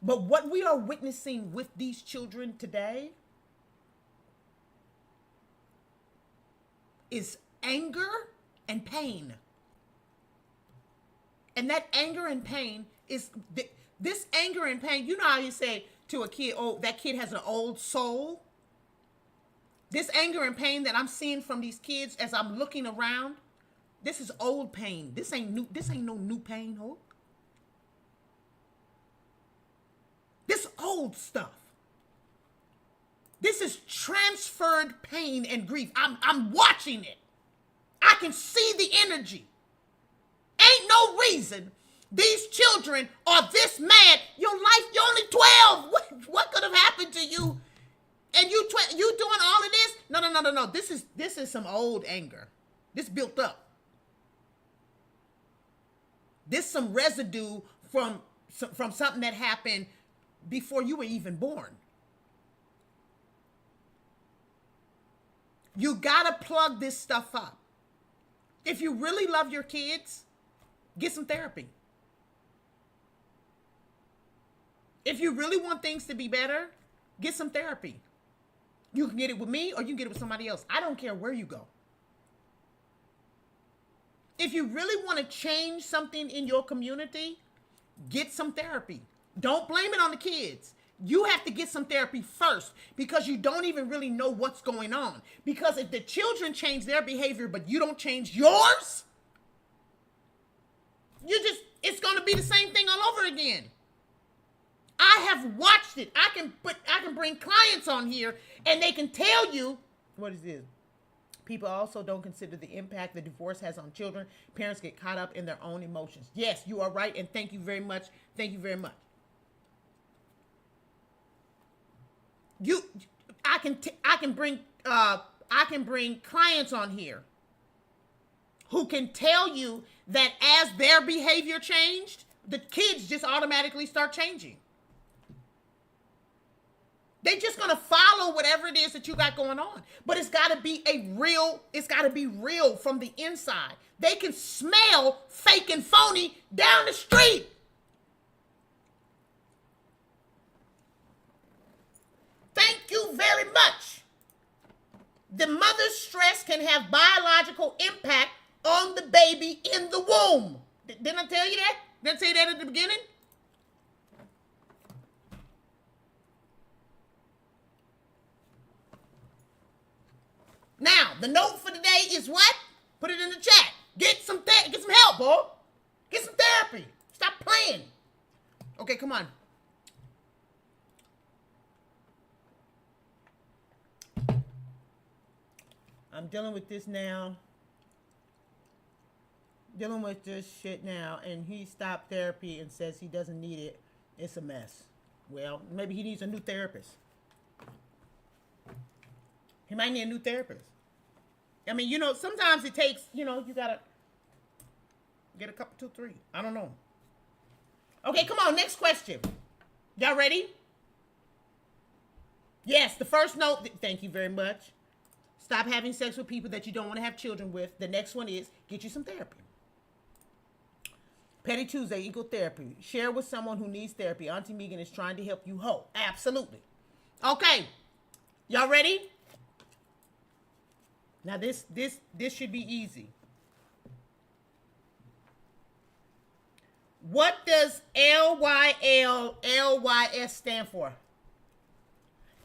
But what we are witnessing with these children today is anger and pain. And that anger and pain is, this anger and pain, you know how you say to a kid, oh, that kid has an old soul? This anger and pain that I'm seeing from these kids as I'm looking around, this is old pain. This ain't no new pain, Hope. This old stuff. This is transferred pain and grief. I'm watching it. I can see the energy. Ain't no reason these children are this mad. Your life, you're only 12. What could have happened to you? And you doing all of this? No. This is some old anger. This built up. This some residue from something that happened before you were even born. You gotta plug this stuff up. If you really love your kids, get some therapy. If you really want things to be better, get some therapy. You can get it with me or you can get it with somebody else. I don't care where you go. If you really want to change something in your community, get some therapy. Don't blame it on the kids. You have to get some therapy first because you don't even really know what's going on. Because if the children change their behavior but you don't change yours, it's going to be the same thing all over again. I have watched it. I can bring clients on here and they can tell you, what is this? People also don't consider the impact the divorce has on children. Parents get caught up in their own emotions. Yes, you are right, and thank you very much. Thank you very much. I can bring clients on here who can tell you that as their behavior changed, the kids just automatically start changing. They're just gonna follow whatever it is that you got going on. But it's gotta be real from the inside. They can smell fake and phony down the street. Thank you very much. The mother's stress can have biological impact on the baby in the womb. Didn't I tell you that? Didn't I say that at the beginning? Now, the note for today is what? Put it in the chat. Get some help, boy. Get some therapy. Stop playing. Okay, come on. I'm dealing with this now. Dealing with this shit now, and he stopped therapy and says he doesn't need it. It's a mess. Well, maybe he needs a new therapist. He might need a new therapist. I mean, sometimes it takes, you gotta get a couple, 2, 3. I don't know. Okay, come on, next question. Y'all ready? Yes, the first note, thank you very much. Stop having sex with people that you don't want to have children with. The next one is get you some therapy. Petty Tuesday, equal therapy. Share with someone who needs therapy. Auntie Megan is trying to help you whole. Absolutely. Okay, y'all ready? Now this should be easy. What does LYS stand for?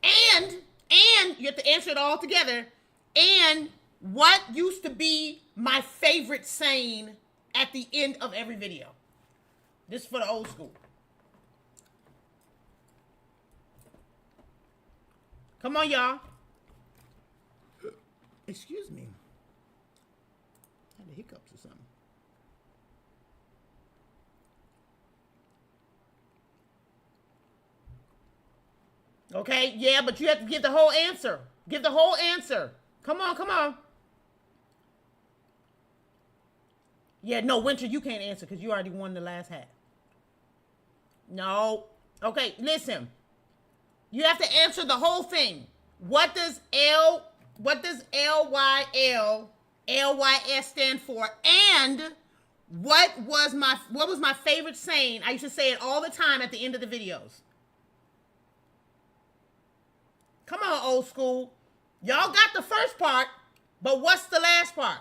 And you have to answer it all together. And what used to be my favorite saying at the end of every video? This is for the old school. Come on, y'all. Excuse me. I had the hiccups or something. Okay, yeah, but you have to give the whole answer. Give the whole answer. Come on, come on. Yeah, no, Winter, you can't answer because you already won the last hat. No. Okay, listen. You have to answer the whole thing. What does LYS stand for? And what was my favorite saying? I used to say it all the time at the end of the videos. Come on, old school. Y'all got the first part, but what's the last part?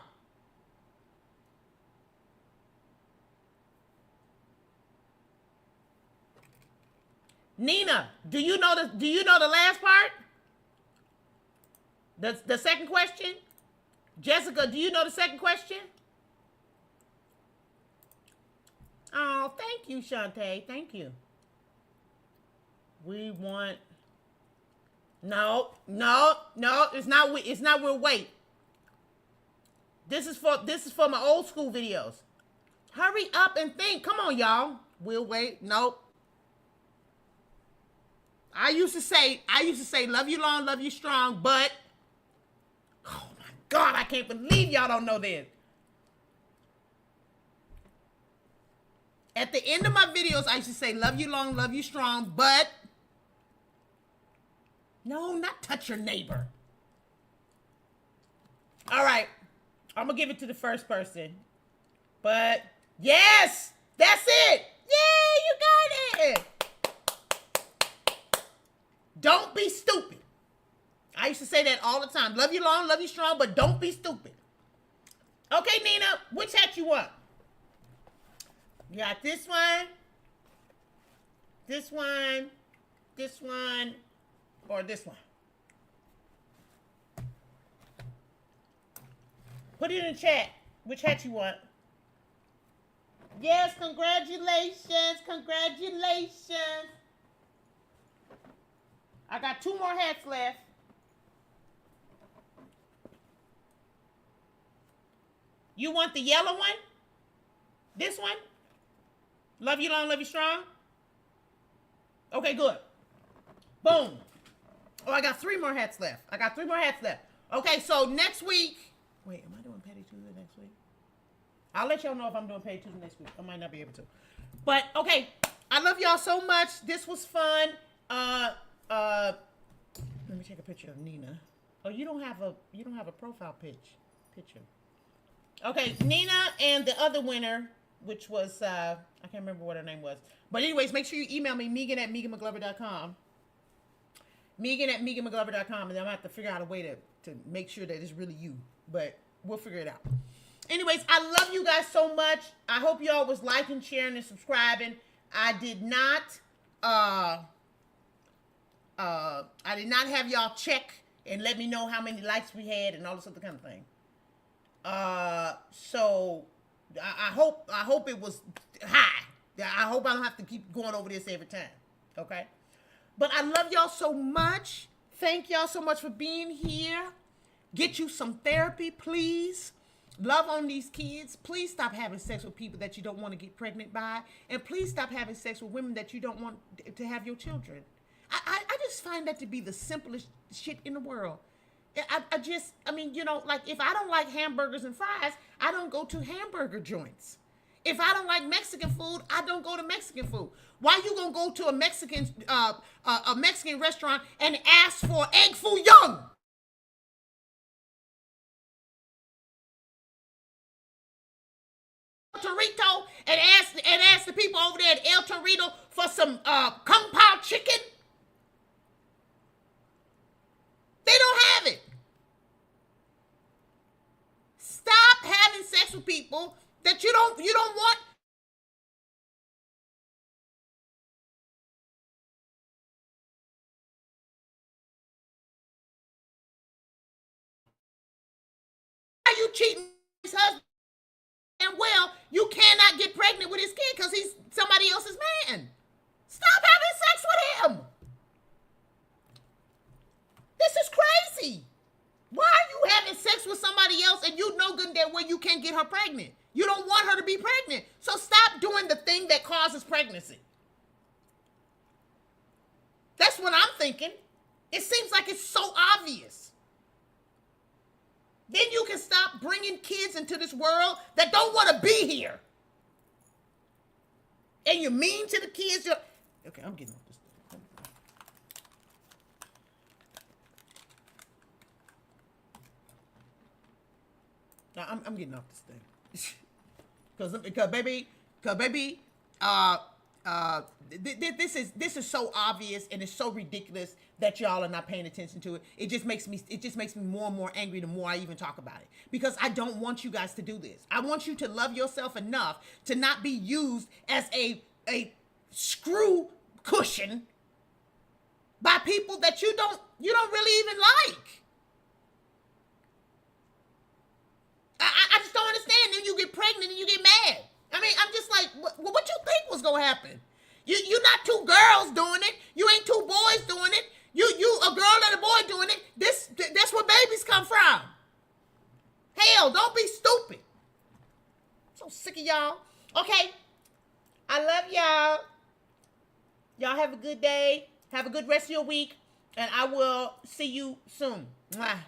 Nina, do you know the last part? The second question? Jessica, do you know the second question? Oh, thank you, Shantae. Thank you. We want... No, it's not we'll wait. This is for my old school videos. Hurry up and think. Come on, y'all. We'll wait. Nope. I used to say, love you long, love you strong, but oh my God, I can't believe y'all don't know this. At the end of my videos, I used to say, love you long, love you strong, but no, not touch your neighbor. All right, I'm gonna give it to the first person. But yes, that's it. Yay, you got it. Don't be stupid. I used to say that all the time. Love you long, love you strong, but don't be stupid. Okay, Nina, which hat you want? You got this one, this one, this one, or this one. Put it in the chat. Which hat you want? Yes, congratulations, congratulations. I got 2 more hats left. You want the yellow one? This one? Love you long, love you strong? Okay, good. Boom. Oh, I got 3 more hats left. Okay, so next week. Wait, am I doing Petty Tuesday next week? I'll let y'all know if I'm doing Petty Tuesday next week. I might not be able to. But, okay. I love y'all so much. This was fun. Let me take a picture of Nina. Oh, you don't have a profile picture. Okay, Nina and the other winner, which was I can't remember what her name was. But anyways, make sure you email me, Megan@MeganMcGlover.com. Megan@MeganMcGlover.com, and then I'm gonna have to figure out a way to make sure that it's really you. But we'll figure it out. Anyways, I love you guys so much. I hope y'all was liking, sharing, and subscribing. I did not have y'all check and let me know how many likes we had and all this other kind of thing. So I hope it was high. I hope I don't have to keep going over this every time. Okay? But I love y'all so much. Thank y'all so much for being here. Get you some therapy, please. Love on these kids. Please stop having sex with people that you don't want to get pregnant by. And please stop having sex with women that you don't want to have your children. I just find that to be the simplest shit in the world. I mean, you know, like if I don't like hamburgers and fries, I don't go to hamburger joints. If I don't like Mexican food, I don't go to Mexican food. Why you gonna go to a Mexican restaurant and ask for egg foo young? Torito and ask the people over there at El Torito for some kung pao chicken. They don't have it. Stop having sex with people that you don't want. Are you cheating his husband? And well, you cannot get pregnant with his kid because he's somebody else's man. Stop having sex with him. This is crazy. Why are you having sex with somebody else and you know good and well you can't get her pregnant? You don't want her to be pregnant. So stop doing the thing that causes pregnancy. That's That's what I'm thinking. It seems like it's so obvious. Then you can stop bringing kids into this world that don't want to be here. And you're mean to the kids. Okay, I'm getting off this thing. No, I'm getting off this thing. Because baby, this is so obvious and it's so ridiculous that y'all are not paying attention to it. It just makes me more and more angry the more I even talk about it, because I don't want you guys to do this. I want you to love yourself enough to not be used as a screw cushion by people that you don't really even like. I just don't understand. Then you get pregnant and you get mad. I mean, I'm just like, what you think was gonna happen? You're not two girls doing it. You ain't two boys doing it. You a girl and a boy doing it. That's where babies come from. Hell, don't be stupid. I'm so sick of y'all. Okay, I love y'all. Y'all have a good day. Have a good rest of your week, and I will see you soon. Mwah.